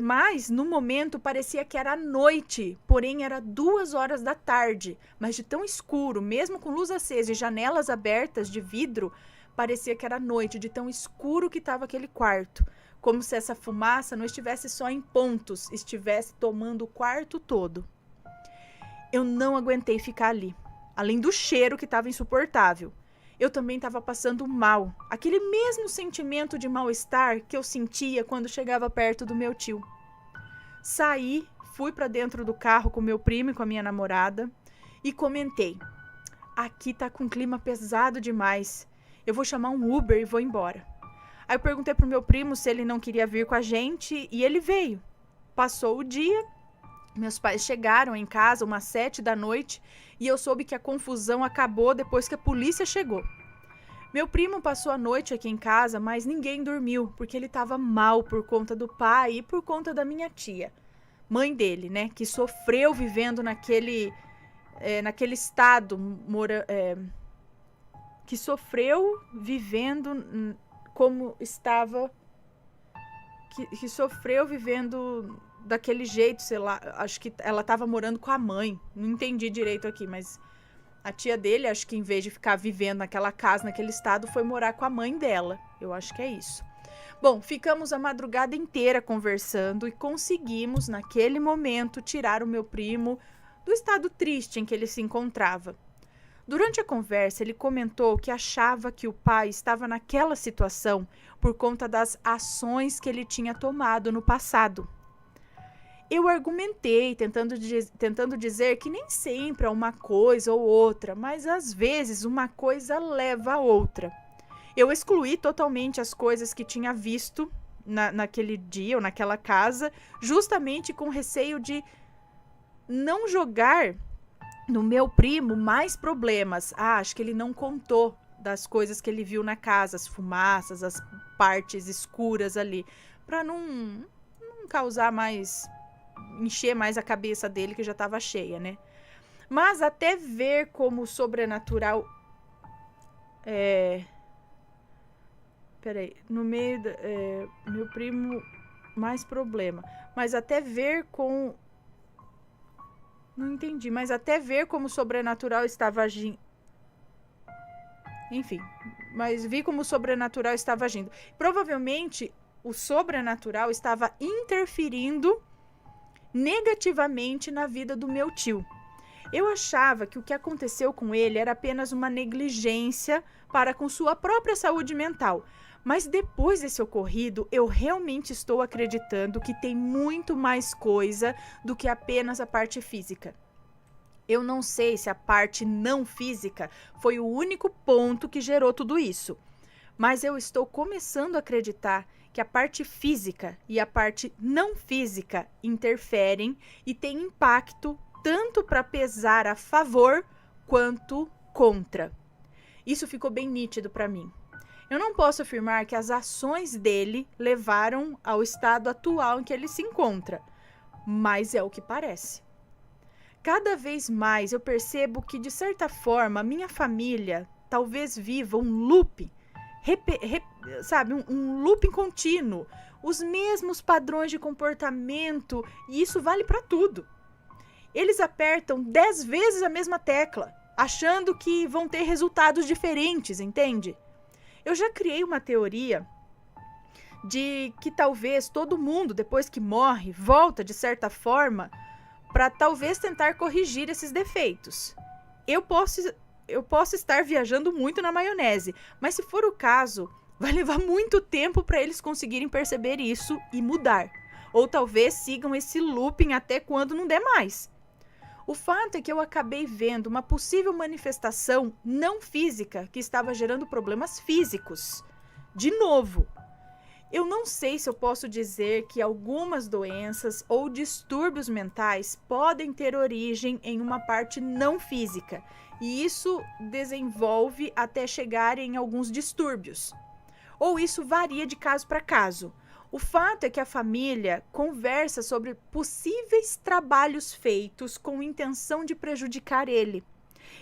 Mas, no momento, parecia que era noite, porém era 2 horas da tarde. Mas de tão escuro, mesmo com luz acesa e janelas abertas de vidro, parecia que era noite, de tão escuro que estava aquele quarto. Como se essa fumaça não estivesse só em pontos, estivesse tomando o quarto todo. Eu não aguentei ficar ali, além do cheiro que estava insuportável. Eu também estava passando mal, aquele mesmo sentimento de mal-estar que eu sentia quando chegava perto do meu tio. Saí, fui para dentro do carro com meu primo e com a minha namorada e comentei: aqui tá com um clima pesado demais, eu vou chamar um Uber e vou embora. Aí eu perguntei pro meu primo se ele não queria vir com a gente e ele veio. Passou o dia. Meus pais chegaram em casa umas 7 da noite e eu soube que a confusão acabou depois que a polícia chegou. Meu primo passou a noite aqui em casa, mas ninguém dormiu, porque ele estava mal por conta do pai e por conta da minha tia, mãe dele, né, que sofreu vivendo naquele estado, que sofreu vivendo como estava, que sofreu vivendo daquele jeito, sei lá, acho que ela estava morando com a mãe, não entendi direito aqui, mas a tia dele, acho que em vez de ficar vivendo naquela casa, naquele estado, foi morar com a mãe dela, eu acho que é isso. Bom, ficamos a madrugada inteira conversando e conseguimos, naquele momento, tirar o meu primo do estado triste em que ele se encontrava. Durante a conversa, ele comentou que achava que o pai estava naquela situação por conta das ações que ele tinha tomado no passado. Eu argumentei, tentando dizer que nem sempre é uma coisa ou outra, mas às vezes uma coisa leva a outra. Eu excluí totalmente as coisas que tinha visto naquele dia ou naquela casa, justamente com receio de não jogar no meu primo mais problemas. Acho que ele não contou das coisas que ele viu na casa, as fumaças, as partes escuras ali, para não causar mais, encher mais a cabeça dele, que já estava cheia, né? Mas até ver como o sobrenatural no meio meu primo mais problema, mas até ver com não entendi, mas até ver como o sobrenatural estava agindo. Enfim, mas vi como o sobrenatural estava agindo. Provavelmente o sobrenatural estava interferindo negativamente na vida do meu tio. Eu achava que o que aconteceu com ele era apenas uma negligência para com sua própria saúde mental. Mas depois desse ocorrido, eu realmente estou acreditando que tem muito mais coisa do que apenas a parte física. Eu não sei se a parte não física foi o único ponto que gerou tudo isso, mas eu estou começando a acreditar que a parte física e a parte não física interferem e têm impacto tanto para pesar a favor quanto contra. Isso ficou bem nítido para mim. Eu não posso afirmar que as ações dele levaram ao estado atual em que ele se encontra, mas é o que parece. Cada vez mais eu percebo que, de certa forma, a minha família talvez viva um looping, sabe, um looping contínuo, os mesmos padrões de comportamento, e isso vale para tudo. Eles apertam 10 vezes a mesma tecla, achando que vão ter resultados diferentes, entende? Eu já criei uma teoria de que talvez todo mundo, depois que morre, volta de certa forma para talvez tentar corrigir esses defeitos. Eu posso estar viajando muito na maionese, mas se for o caso, vai levar muito tempo para eles conseguirem perceber isso e mudar. Ou talvez sigam esse looping até quando não der mais. O fato é que eu acabei vendo uma possível manifestação não física que estava gerando problemas físicos. De novo, eu não sei se eu posso dizer que algumas doenças ou distúrbios mentais podem ter origem em uma parte não física, e isso desenvolve até chegar em alguns distúrbios. Ou isso varia de caso para caso. O fato é que a família conversa sobre possíveis trabalhos feitos com intenção de prejudicar ele,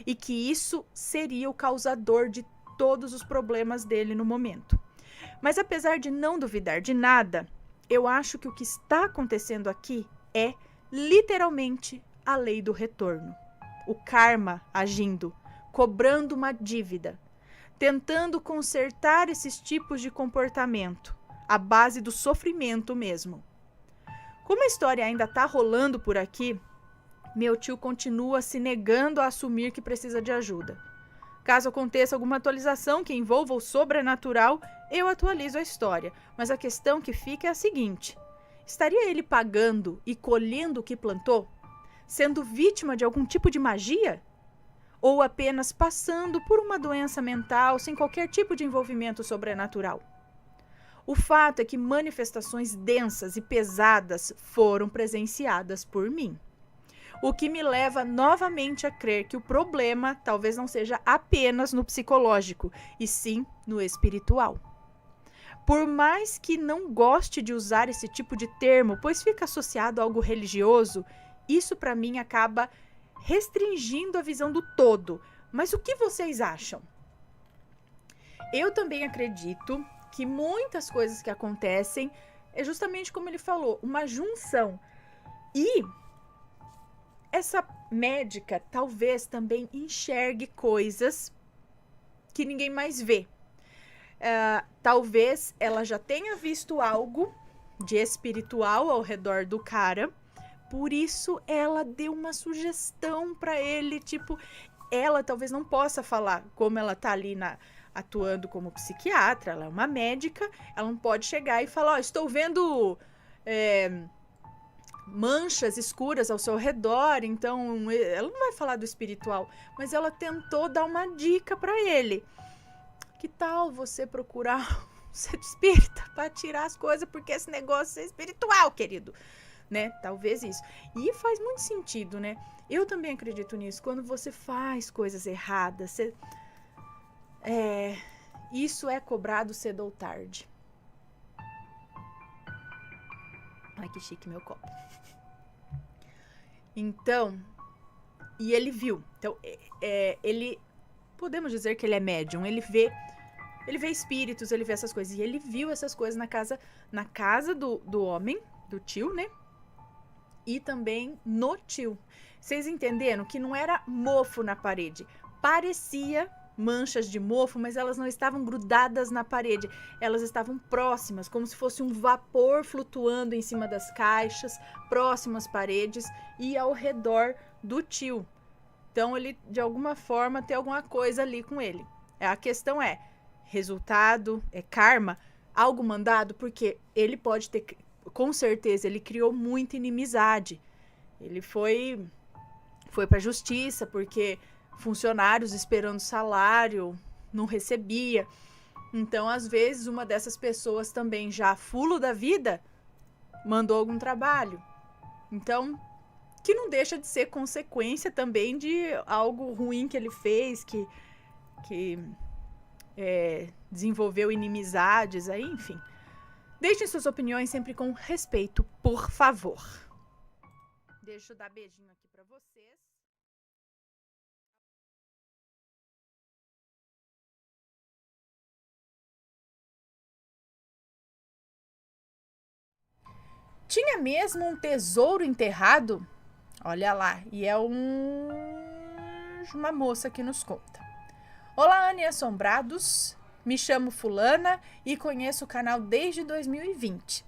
e que isso seria o causador de todos os problemas dele no momento. Mas apesar de não duvidar de nada, eu acho que o que está acontecendo aqui é literalmente a lei do retorno. O karma agindo, cobrando uma dívida, tentando consertar esses tipos de comportamento, à base do sofrimento mesmo. Como a história ainda está rolando por aqui, meu tio continua se negando a assumir que precisa de ajuda. Caso aconteça alguma atualização que envolva o sobrenatural, eu atualizo a história. Mas a questão que fica é a seguinte: estaria ele pagando e colhendo o que plantou? Sendo vítima de algum tipo de magia? Ou apenas passando por uma doença mental sem qualquer tipo de envolvimento sobrenatural? O fato é que manifestações densas e pesadas foram presenciadas por mim. O que me leva novamente a crer que o problema talvez não seja apenas no psicológico, e sim no espiritual. Por mais que não goste de usar esse tipo de termo, pois fica associado a algo religioso, isso para mim acaba restringindo a visão do todo. Mas o que vocês acham? Eu também acredito que muitas coisas que acontecem é justamente como ele falou, uma junção. E essa médica talvez também enxergue coisas que ninguém mais vê. Talvez ela já tenha visto algo de espiritual ao redor do cara, por isso ela deu uma sugestão para ele, tipo, ela talvez não possa falar como ela tá ali atuando como psiquiatra, ela é uma médica, ela não pode chegar e falar, estou vendo manchas escuras ao seu redor, então ela não vai falar do espiritual, mas ela tentou dar uma dica para ele. Que tal você procurar um centro espírita para tirar as coisas, porque esse negócio é espiritual, querido, né? Talvez isso. E faz muito sentido, né? Eu também acredito nisso. Quando você faz coisas erradas, isso é cobrado cedo ou tarde. Ai, que chique meu copo. Então, e ele viu. Então, ele, podemos dizer que ele é médium. Ele vê espíritos, ele vê essas coisas. E ele viu essas coisas na casa do homem, do tio, né? E também no tio. Vocês entenderam que não era mofo na parede. Parecia manchas de mofo, mas elas não estavam grudadas na parede. Elas estavam próximas, como se fosse um vapor flutuando em cima das caixas, próximas às paredes e ao redor do tio. Então, ele, de alguma forma, tem alguma coisa ali com ele. A questão é, resultado, é karma, algo mandado, porque ele pode ter, com certeza, ele criou muita inimizade. Ele foi pra justiça, porque funcionários esperando salário, não recebia. Então, às vezes, uma dessas pessoas também, já fulo da vida, mandou algum trabalho. Então, que não deixa de ser consequência também de algo ruim que ele fez, que desenvolveu inimizades, aí, enfim. Deixem suas opiniões sempre com respeito, por favor. Deixa eu dar beijinho aqui pra vocês. Tinha mesmo um tesouro enterrado? Olha lá, e é uma moça que nos conta. Olá, Ana e Assombrados. Me chamo Fulana e conheço o canal desde 2020.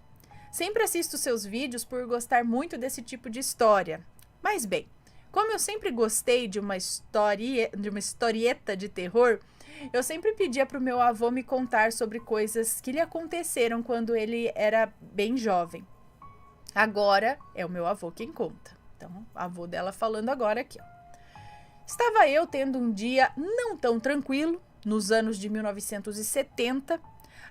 Sempre assisto seus vídeos por gostar muito desse tipo de história. Mas bem, como eu sempre gostei de uma historieta de terror, eu sempre pedia para o meu avô me contar sobre coisas que lhe aconteceram quando ele era bem jovem. Agora é o meu avô quem conta. Então, o avô dela falando agora aqui. Estava eu tendo um dia não tão tranquilo, nos anos de 1970.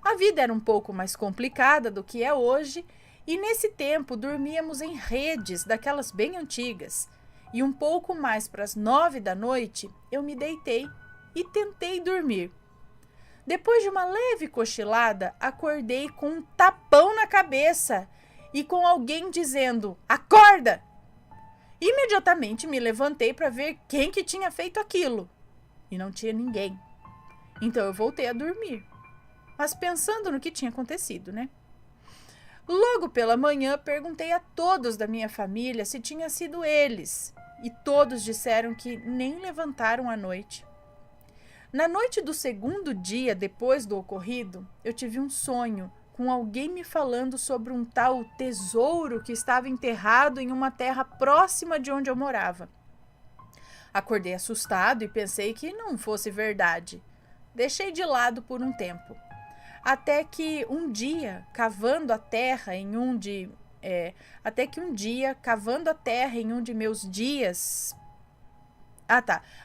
A vida era um pouco mais complicada do que é hoje, e nesse tempo dormíamos em redes daquelas bem antigas. E um pouco mais para as 9 da noite, eu me deitei e tentei dormir. Depois de uma leve cochilada, acordei com um tapão na cabeça e com alguém dizendo: "Acorda!" Imediatamente me levantei para ver quem que tinha feito aquilo. E não tinha ninguém. Então eu voltei a dormir. Mas pensando no que tinha acontecido, né? Logo pela manhã, perguntei a todos da minha família se tinha sido eles. E todos disseram que nem levantaram à noite. Na noite do segundo dia depois do ocorrido, eu tive um sonho com alguém me falando sobre um tal tesouro que estava enterrado em uma terra próxima de onde eu morava. Acordei assustado e pensei que não fosse verdade. Deixei de lado por um tempo. Até que um dia, cavando a terra em um de meus dias.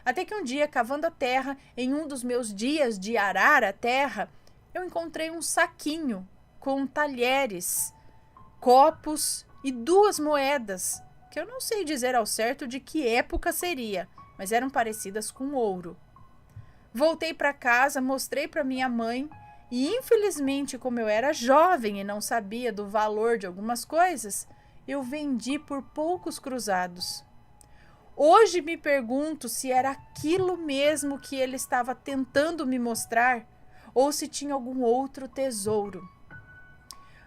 Até que um dia, cavando a terra em um dos meus dias de arar a terra, eu encontrei um saquinho com talheres, copos e 2 moedas, que eu não sei dizer ao certo de que época seria, mas eram parecidas com ouro. Voltei para casa, mostrei para minha mãe e, infelizmente, como eu era jovem e não sabia do valor de algumas coisas, eu vendi por poucos cruzados. Hoje me pergunto se era aquilo mesmo que ele estava tentando me mostrar ou se tinha algum outro tesouro.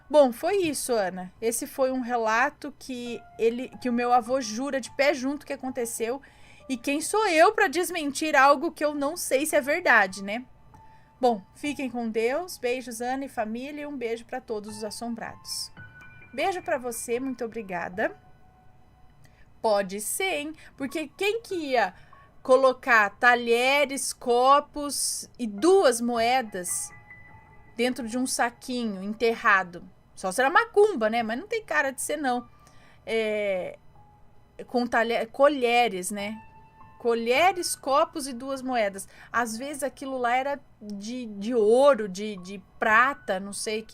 Bom, foi isso, Ana. Esse foi um relato que o meu avô jura de pé junto que aconteceu. E quem sou eu para desmentir algo que eu não sei se é verdade, né? Bom, fiquem com Deus. Beijos, Ana e família, e um beijo para todos os assombrados. Beijo para você, muito obrigada. Pode ser, hein? Porque quem que ia colocar talheres, copos e 2 moedas dentro de um saquinho enterrado? Só será macumba, né? Mas não tem cara de ser, não. Com colheres, né? Colheres, copos e 2 moedas. Às vezes aquilo lá era de ouro, de prata, não sei o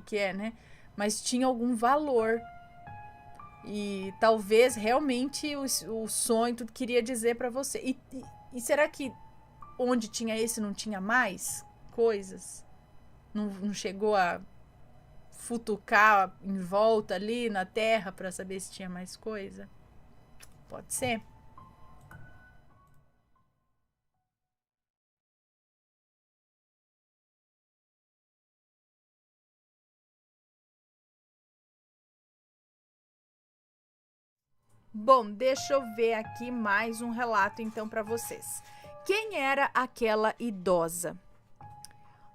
que é, né? Mas tinha algum valor. E talvez realmente o sonho tudo queria dizer para você. E será que onde tinha esse não tinha mais coisas? Não chegou a futucar em volta ali na terra para saber se tinha mais coisa? Pode ser. Bom, deixa eu ver aqui mais um relato então para vocês. Quem era aquela idosa?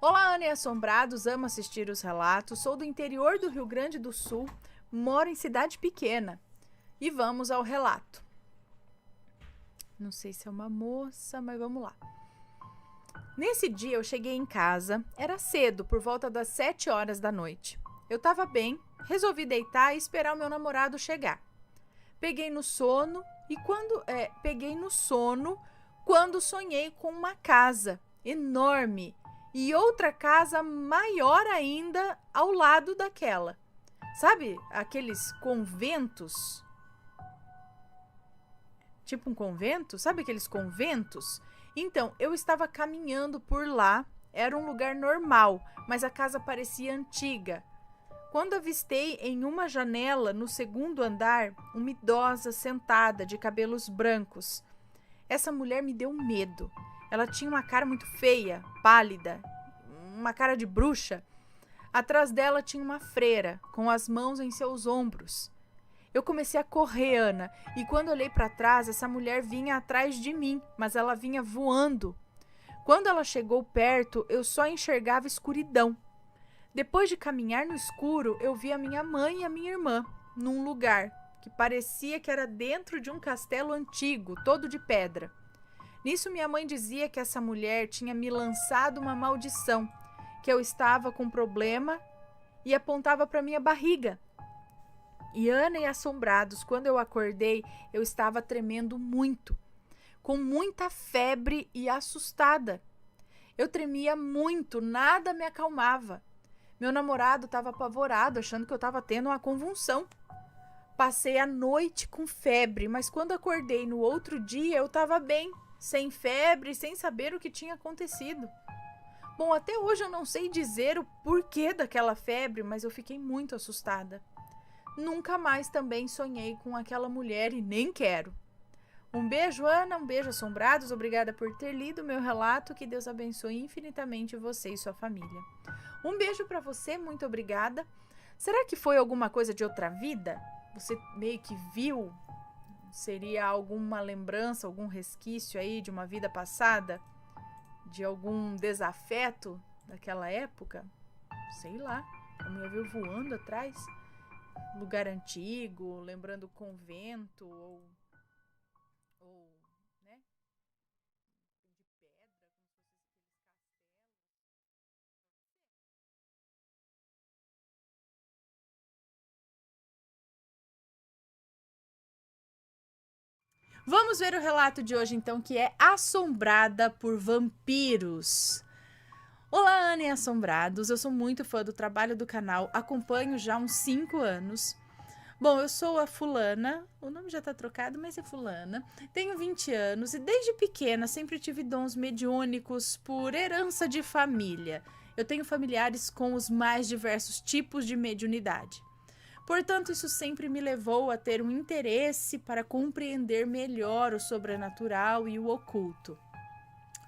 Olá, Ana e Assombrados, amo assistir os relatos. Sou do interior do Rio Grande do Sul, moro em cidade pequena. E vamos ao relato. Não sei se é uma moça, mas vamos lá. Nesse dia eu cheguei em casa, era cedo, por volta das 7 horas da noite. Eu estava bem, resolvi deitar e esperar o meu namorado chegar. Peguei no sono quando sonhei com uma casa enorme e outra casa maior ainda ao lado daquela. Sabe aqueles conventos? Tipo um convento? Sabe aqueles conventos? Então, eu estava caminhando por lá, era um lugar normal, mas a casa parecia antiga. Quando avistei em uma janela no segundo andar uma idosa sentada de cabelos brancos. Essa mulher me deu medo. Ela tinha uma cara muito feia, pálida, uma cara de bruxa. Atrás dela tinha uma freira, com as mãos em seus ombros. Eu comecei a correr, Ana, e quando olhei para trás, essa mulher vinha atrás de mim, mas ela vinha voando. Quando ela chegou perto, eu só enxergava escuridão. Depois de caminhar no escuro, eu vi a minha mãe e a minha irmã num lugar que parecia que era dentro de um castelo antigo, todo de pedra. Nisso, minha mãe dizia que essa mulher tinha me lançado uma maldição, que eu estava com problema e apontava para minha barriga. E Ana e assombrados, quando eu acordei, eu estava tremendo muito, com muita febre e assustada. Eu tremia muito, nada me acalmava. Meu namorado estava apavorado, achando que eu estava tendo uma convulsão. Passei a noite com febre, mas quando acordei no outro dia, eu estava bem, sem febre, sem saber o que tinha acontecido. Bom, até hoje eu não sei dizer o porquê daquela febre, mas eu fiquei muito assustada. Nunca mais também sonhei com aquela mulher e nem quero. Um beijo, Ana, um beijo, assombrados. Obrigada por ter lido meu relato. Que Deus abençoe infinitamente você e sua família. Um beijo para você, muito obrigada. Será que foi alguma coisa de outra vida? Você meio que viu? Seria alguma lembrança, algum resquício aí de uma vida passada? De algum desafeto daquela época? Sei lá, a mulher veio voando atrás. Lugar antigo, lembrando convento ou né? De pedra, como se fosse aqueles castelos. Vamos ver o relato de hoje então, que é Assombrada por Vampiros. Olá, Ana e Assombrados, eu sou muito fã do trabalho do canal, acompanho já há uns 5 anos. Bom, eu sou a fulana, o nome já tá trocado, mas é fulana. Tenho 20 anos e desde pequena sempre tive dons mediúnicos por herança de família. Eu tenho familiares com os mais diversos tipos de mediunidade. Portanto, isso sempre me levou a ter um interesse para compreender melhor o sobrenatural e o oculto.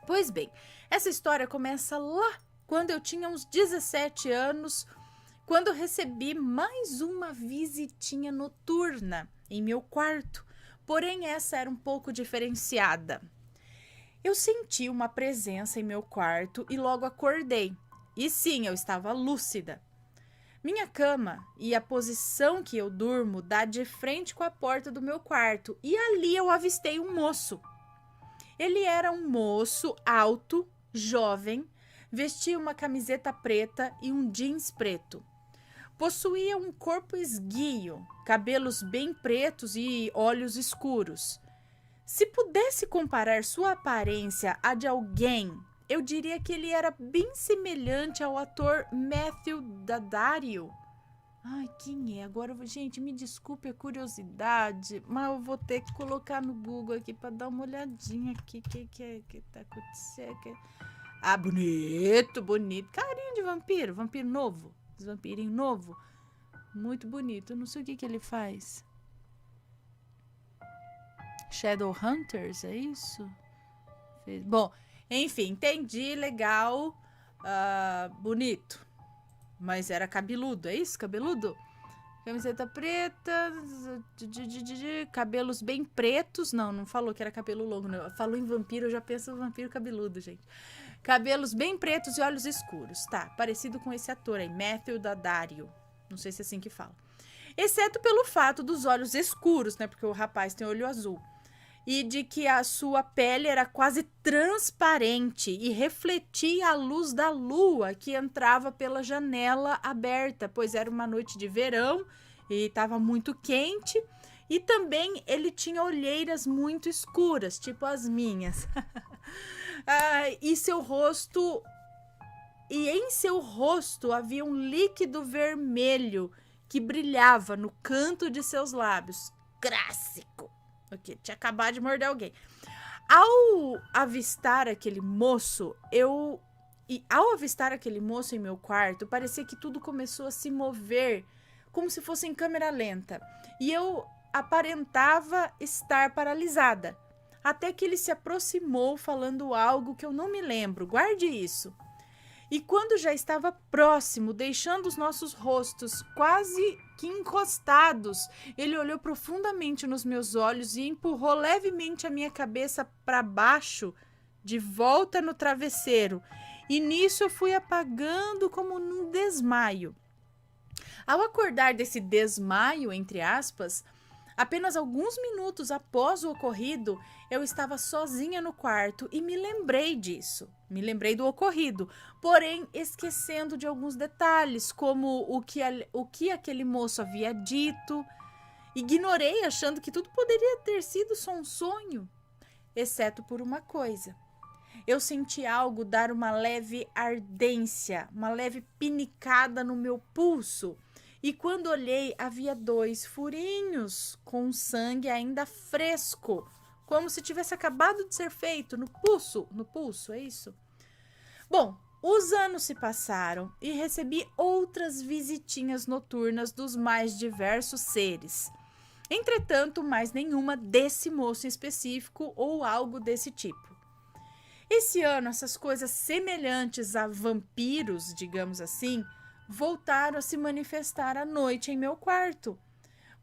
Pois bem, essa história começa lá quando eu tinha uns 17 anos, quando eu recebi mais uma visitinha noturna em meu quarto, porém essa era um pouco diferenciada. Eu senti uma presença em meu quarto e logo acordei. E sim, eu estava lúcida. Minha cama e a posição que eu durmo dá de frente com a porta do meu quarto e ali eu avistei um moço. Ele era um moço alto, jovem, vestia uma camiseta preta e um jeans preto. Possuía um corpo esguio, cabelos bem pretos e olhos escuros. Se pudesse comparar sua aparência à de alguém, eu diria que ele era bem semelhante ao ator Matthew Daddario. Ai, quem é? Agora, gente, me desculpe a curiosidade, mas eu vou ter que colocar no Google aqui para dar uma olhadinha aqui. Que tá acontecendo? Ah, bonito, bonito. Carinha de vampiro, vampiro novo. Vampirinho novo. Muito bonito. Eu não sei o que ele faz. Shadowhunters, é isso? Bom, enfim, entendi, legal, bonito. Mas era cabeludo, é isso? Cabeludo? Camiseta preta, cabelos bem pretos. Não falou que era cabelo longo, não. Falou em vampiro, eu já penso no vampiro cabeludo, gente. Cabelos bem pretos e olhos escuros. Tá, parecido com esse ator aí, Matthew Daddario. Não sei se é assim que fala. Exceto pelo fato dos olhos escuros, né? Porque o rapaz tem olho azul. E de que a sua pele era quase transparente e refletia a luz da lua que entrava pela janela aberta, pois era uma noite de verão e estava muito quente. E também ele tinha olheiras muito escuras, tipo as minhas. E seu rosto... E em seu rosto havia um líquido vermelho que brilhava no canto de seus lábios. Clássico! Ok, tinha acabado de morder alguém. Ao avistar aquele moço em meu quarto, parecia que tudo começou a se mover como se fosse em câmera lenta. E eu aparentava estar paralisada. Até que ele se aproximou falando algo que eu não me lembro. Guarde isso. E quando já estava próximo, deixando os nossos rostos quase que encostados, ele olhou profundamente nos meus olhos e empurrou levemente a minha cabeça para baixo, de volta no travesseiro. E nisso eu fui apagando como num desmaio. Ao acordar desse desmaio, entre aspas, apenas alguns minutos após o ocorrido, eu estava sozinha no quarto e me lembrei disso. Me lembrei do ocorrido, porém esquecendo de alguns detalhes, como o que aquele moço havia dito. Ignorei, achando que tudo poderia ter sido só um sonho, exceto por uma coisa. Eu senti algo dar uma leve ardência, uma leve pinicada no meu pulso. E quando olhei, havia 2 furinhos com sangue ainda fresco, como se tivesse acabado de ser feito no pulso, é isso? Bom, os anos se passaram e recebi outras visitinhas noturnas dos mais diversos seres. Entretanto, mais nenhuma desse moço em específico ou algo desse tipo. Esse ano, essas coisas semelhantes a vampiros, digamos assim, voltaram a se manifestar à noite em meu quarto.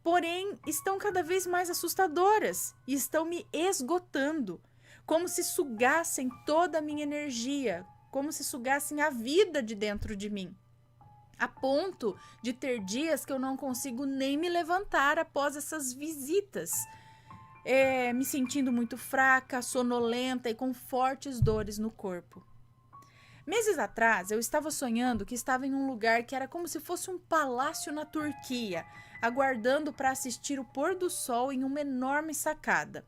Porém, estão cada vez mais assustadoras e estão me esgotando, como se sugassem toda a minha energia, como se sugassem a vida de dentro de mim. A ponto de ter dias que eu não consigo nem me levantar após essas visitas, me sentindo muito fraca, sonolenta e com fortes dores no corpo. Meses atrás, eu estava sonhando que estava em um lugar que era como se fosse um palácio na Turquia, aguardando para assistir o pôr do sol em uma enorme sacada.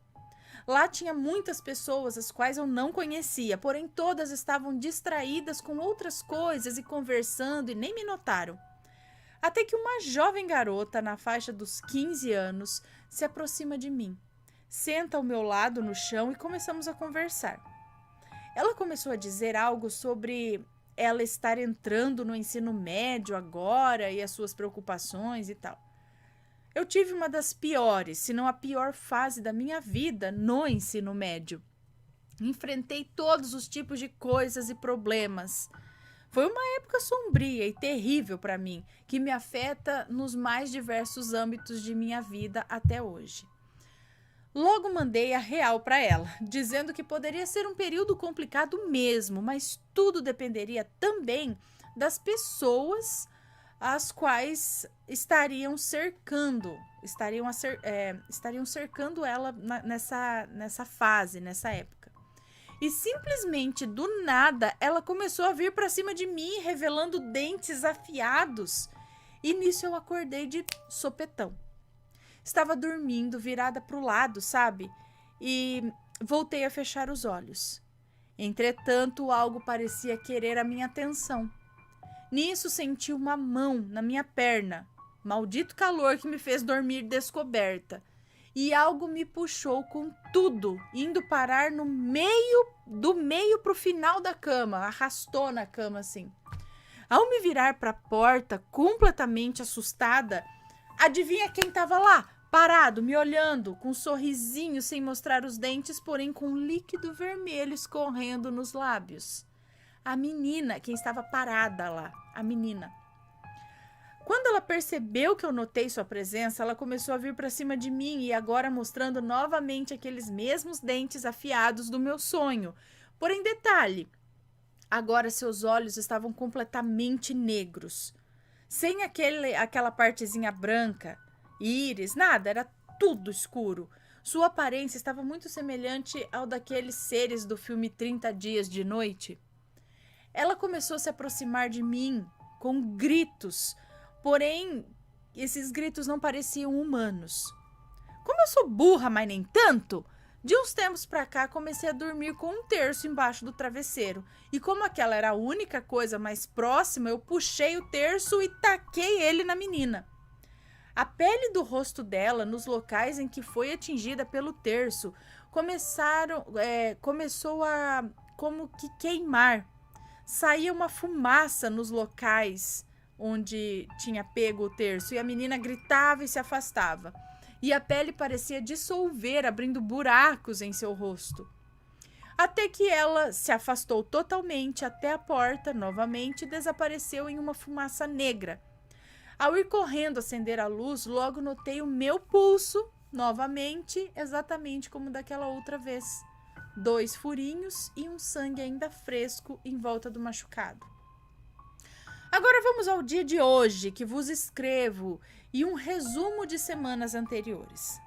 Lá tinha muitas pessoas as quais eu não conhecia, porém todas estavam distraídas com outras coisas e conversando e nem me notaram. Até que uma jovem garota, na faixa dos 15 anos, se aproxima de mim, senta ao meu lado no chão e começamos a conversar. Ela começou a dizer algo sobre ela estar entrando no ensino médio agora e as suas preocupações e tal. Eu tive uma das piores, se não a pior fase da minha vida no ensino médio. Enfrentei todos os tipos de coisas e problemas. Foi uma época sombria e terrível para mim, que me afeta nos mais diversos âmbitos de minha vida até hoje. Logo mandei a real para ela, dizendo que poderia ser um período complicado mesmo, mas tudo dependeria também das pessoas as quais estariam cercando ela nessa fase, nessa época. E simplesmente do nada ela começou a vir para cima de mim, revelando dentes afiados. E nisso eu acordei de sopetão. Estava dormindo, virada para o lado, sabe? E voltei a fechar os olhos. Entretanto, algo parecia querer a minha atenção. Nisso, senti uma mão na minha perna. Maldito calor que me fez dormir descoberta. E algo me puxou com tudo, indo parar do meio para o final da cama. Arrastou na cama, assim. Ao me virar para a porta, completamente assustada, adivinha quem estava lá? Parado, me olhando, com um sorrisinho sem mostrar os dentes, porém com um líquido vermelho escorrendo nos lábios. A menina, quem estava parada lá, a menina. Quando ela percebeu que eu notei sua presença, ela começou a vir para cima de mim e agora mostrando novamente aqueles mesmos dentes afiados do meu sonho. Porém, detalhe, agora seus olhos estavam completamente negros, sem aquela partezinha branca, íris, nada, era tudo escuro. Sua aparência estava muito semelhante ao daqueles seres do filme 30 Dias de Noite. Ela começou a se aproximar de mim com gritos, porém, esses gritos não pareciam humanos. Como eu sou burra, mas nem tanto, de uns tempos pra cá comecei a dormir com um terço embaixo do travesseiro. E como aquela era a única coisa mais próxima, eu puxei o terço e taquei ele na menina. A pele do rosto dela, nos locais em que foi atingida pelo terço, começou a como que queimar. Saía uma fumaça nos locais onde tinha pego o terço e a menina gritava e se afastava. E a pele parecia dissolver, abrindo buracos em seu rosto. até que ela se afastou totalmente até a porta novamente e desapareceu em uma fumaça negra. Ao ir correndo acender a luz, logo notei o meu pulso novamente, exatamente como daquela outra vez. 2 furinhos e um sangue ainda fresco em volta do machucado. Agora vamos ao dia de hoje, que vos escrevo, e um resumo de semanas anteriores.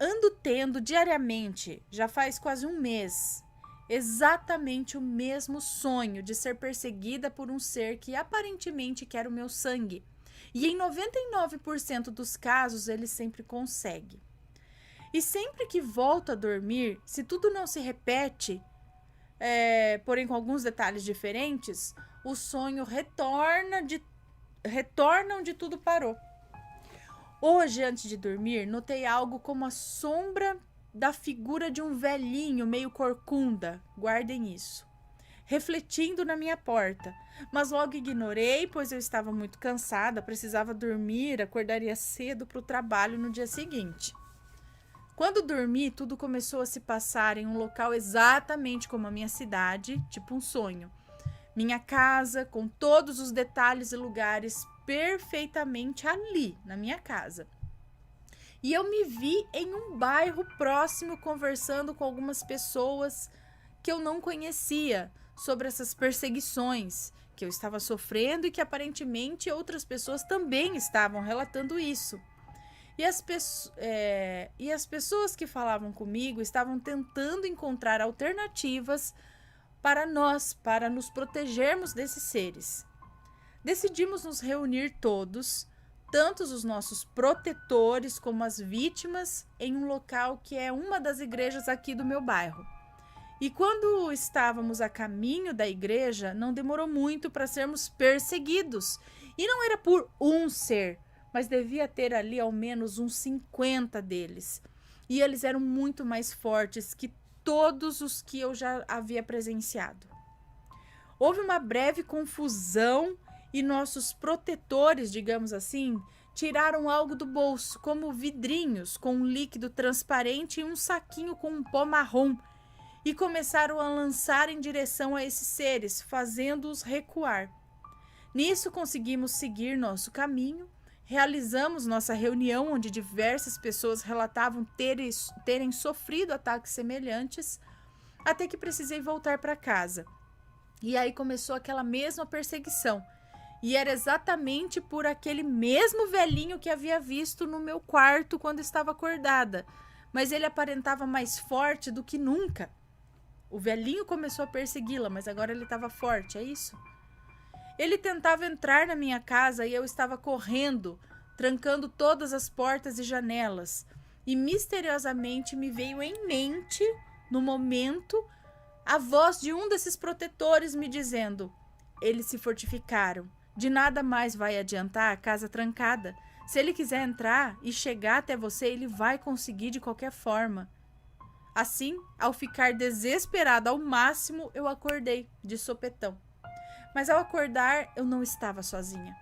Ando tendo diariamente, já faz quase um mês, exatamente o mesmo sonho de ser perseguida por um ser que aparentemente quer o meu sangue. E em 99% dos casos ele sempre consegue. E sempre que volto a dormir, se tudo não se repete, porém com alguns detalhes diferentes, o sonho retornam onde tudo parou. Hoje, antes de dormir, notei algo como a sombra da figura de um velhinho meio corcunda, guardem isso, refletindo na minha porta, mas logo ignorei, pois eu estava muito cansada, precisava dormir, acordaria cedo para o trabalho no dia seguinte. Quando dormi, tudo começou a se passar em um local exatamente como a minha cidade, tipo um sonho. Minha casa, com todos os detalhes e lugares perfeitamente ali, na minha casa. E eu me vi em um bairro próximo conversando com algumas pessoas que eu não conhecia sobre essas perseguições que eu estava sofrendo e que aparentemente outras pessoas também estavam relatando isso. E as pessoas que falavam comigo estavam tentando encontrar alternativas para nos protegermos desses seres. Decidimos nos reunir todos, tanto os nossos protetores como as vítimas, em um local que é uma das igrejas aqui do meu bairro. E quando estávamos a caminho da igreja, não demorou muito para sermos perseguidos. E não era por um ser, mas devia ter ali ao menos uns 50 deles. E eles eram muito mais fortes que todos os que eu já havia presenciado. Houve uma breve confusão e nossos protetores, digamos assim, tiraram algo do bolso, como vidrinhos com um líquido transparente e um saquinho com um pó marrom, e começaram a lançar em direção a esses seres, fazendo-os recuar. Nisso conseguimos seguir nosso caminho, realizamos nossa reunião onde diversas pessoas relatavam terem sofrido ataques semelhantes, até que precisei voltar para casa. E aí começou aquela mesma perseguição. E era exatamente por aquele mesmo velhinho que havia visto no meu quarto quando estava acordada. Mas ele aparentava mais forte do que nunca. O velhinho começou a persegui-la, mas agora ele estava forte, é isso? Ele tentava entrar na minha casa e eu estava correndo, trancando todas as portas e janelas. E misteriosamente me veio em mente, no momento, a voz de um desses protetores me dizendo: eles se fortificaram. De nada mais vai adiantar a casa trancada. Se ele quiser entrar e chegar até você, ele vai conseguir de qualquer forma. Assim, ao ficar desesperada ao máximo, eu acordei de sopetão. Mas ao acordar, eu não estava sozinha.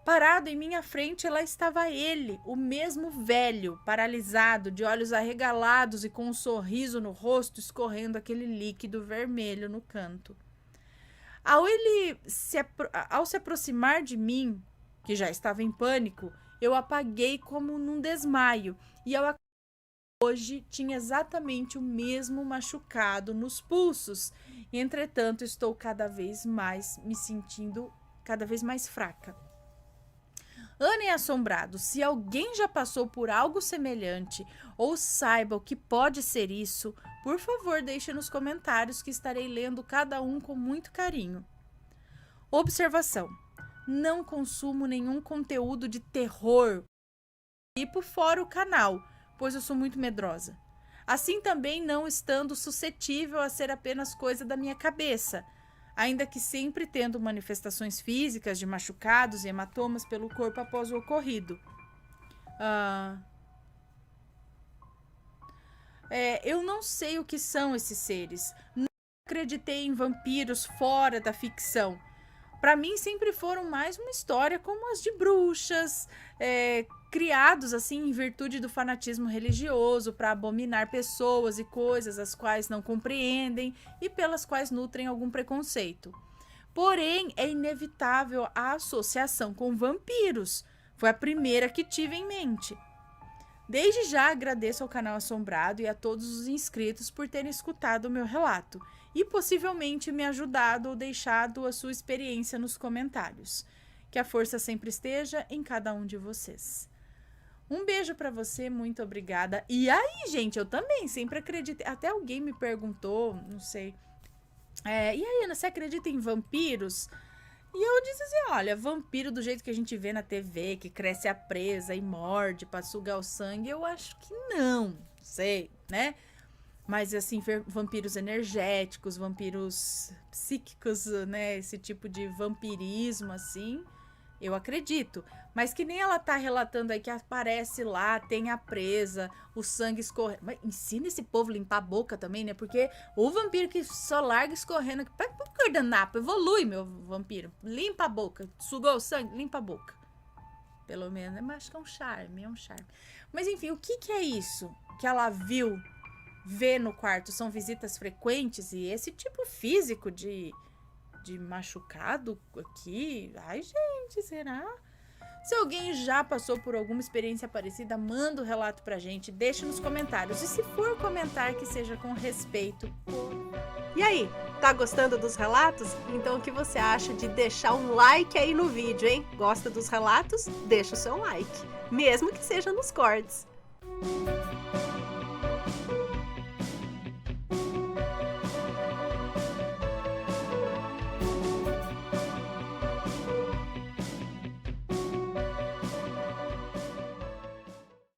Parado em minha frente, lá estava ele, o mesmo velho, paralisado, de olhos arregalados e com um sorriso no rosto, escorrendo aquele líquido vermelho no canto. Ao se aproximar de mim, que já estava em pânico, eu apaguei como num desmaio e ao acordar hoje tinha exatamente o mesmo machucado nos pulsos. Entretanto, estou cada vez mais me sentindo cada vez mais fraca. Ana é assombrado. Se alguém já passou por algo semelhante ou saiba o que pode ser isso, por favor, deixe nos comentários que estarei lendo cada um com muito carinho. Observação: não consumo nenhum conteúdo de terror e por fora o canal, pois eu sou muito medrosa. Assim também não estando suscetível a ser apenas coisa da minha cabeça, ainda que sempre tendo manifestações físicas de machucados e hematomas pelo corpo após o ocorrido. Eu não sei o que são esses seres. Não acreditei em vampiros fora da ficção, Para mim sempre foram mais uma história como as de bruxas, criados assim em virtude do fanatismo religioso para abominar pessoas e coisas as quais não compreendem e pelas quais nutrem algum preconceito. Porém, é inevitável a associação com vampiros. Foi a primeira que tive em mente. Desde já agradeço ao canal Assombrado e a todos os inscritos por terem escutado o meu relato e possivelmente me ajudado ou deixado a sua experiência nos comentários. Que a força sempre esteja em cada um de vocês. Um beijo pra você, muito obrigada. E aí, gente, eu também sempre acreditei. Até alguém me perguntou, não sei. E aí, Ana, você acredita em vampiros? E eu disse assim, olha, vampiro do jeito que a gente vê na TV, que cresce a presa e morde pra sugar o sangue, eu acho que não sei, né? Mas, assim, vampiros energéticos, vampiros psíquicos, né? Esse tipo de vampirismo, assim, eu acredito. Mas que nem ela tá relatando aí que aparece lá, tem a presa, o sangue escorrendo. Mas ensina esse povo a limpar a boca também, né? Porque o vampiro que só larga escorrendo, pega um guardanapo, evolui, meu vampiro. Limpa a boca, sugou o sangue, limpa a boca. Pelo menos, mas acho que é um charme, Mas enfim, o que é isso que ela vê no quarto? São visitas frequentes e esse tipo físico de machucado aqui? Ai, gente, será? Se alguém já passou por alguma experiência parecida, manda o relato pra gente, deixa nos comentários. E se for comentar, que seja com respeito. E aí, tá gostando dos relatos? Então o que você acha de deixar um like aí no vídeo, hein? Gosta dos relatos? Deixa o seu like, mesmo que seja nos cortes.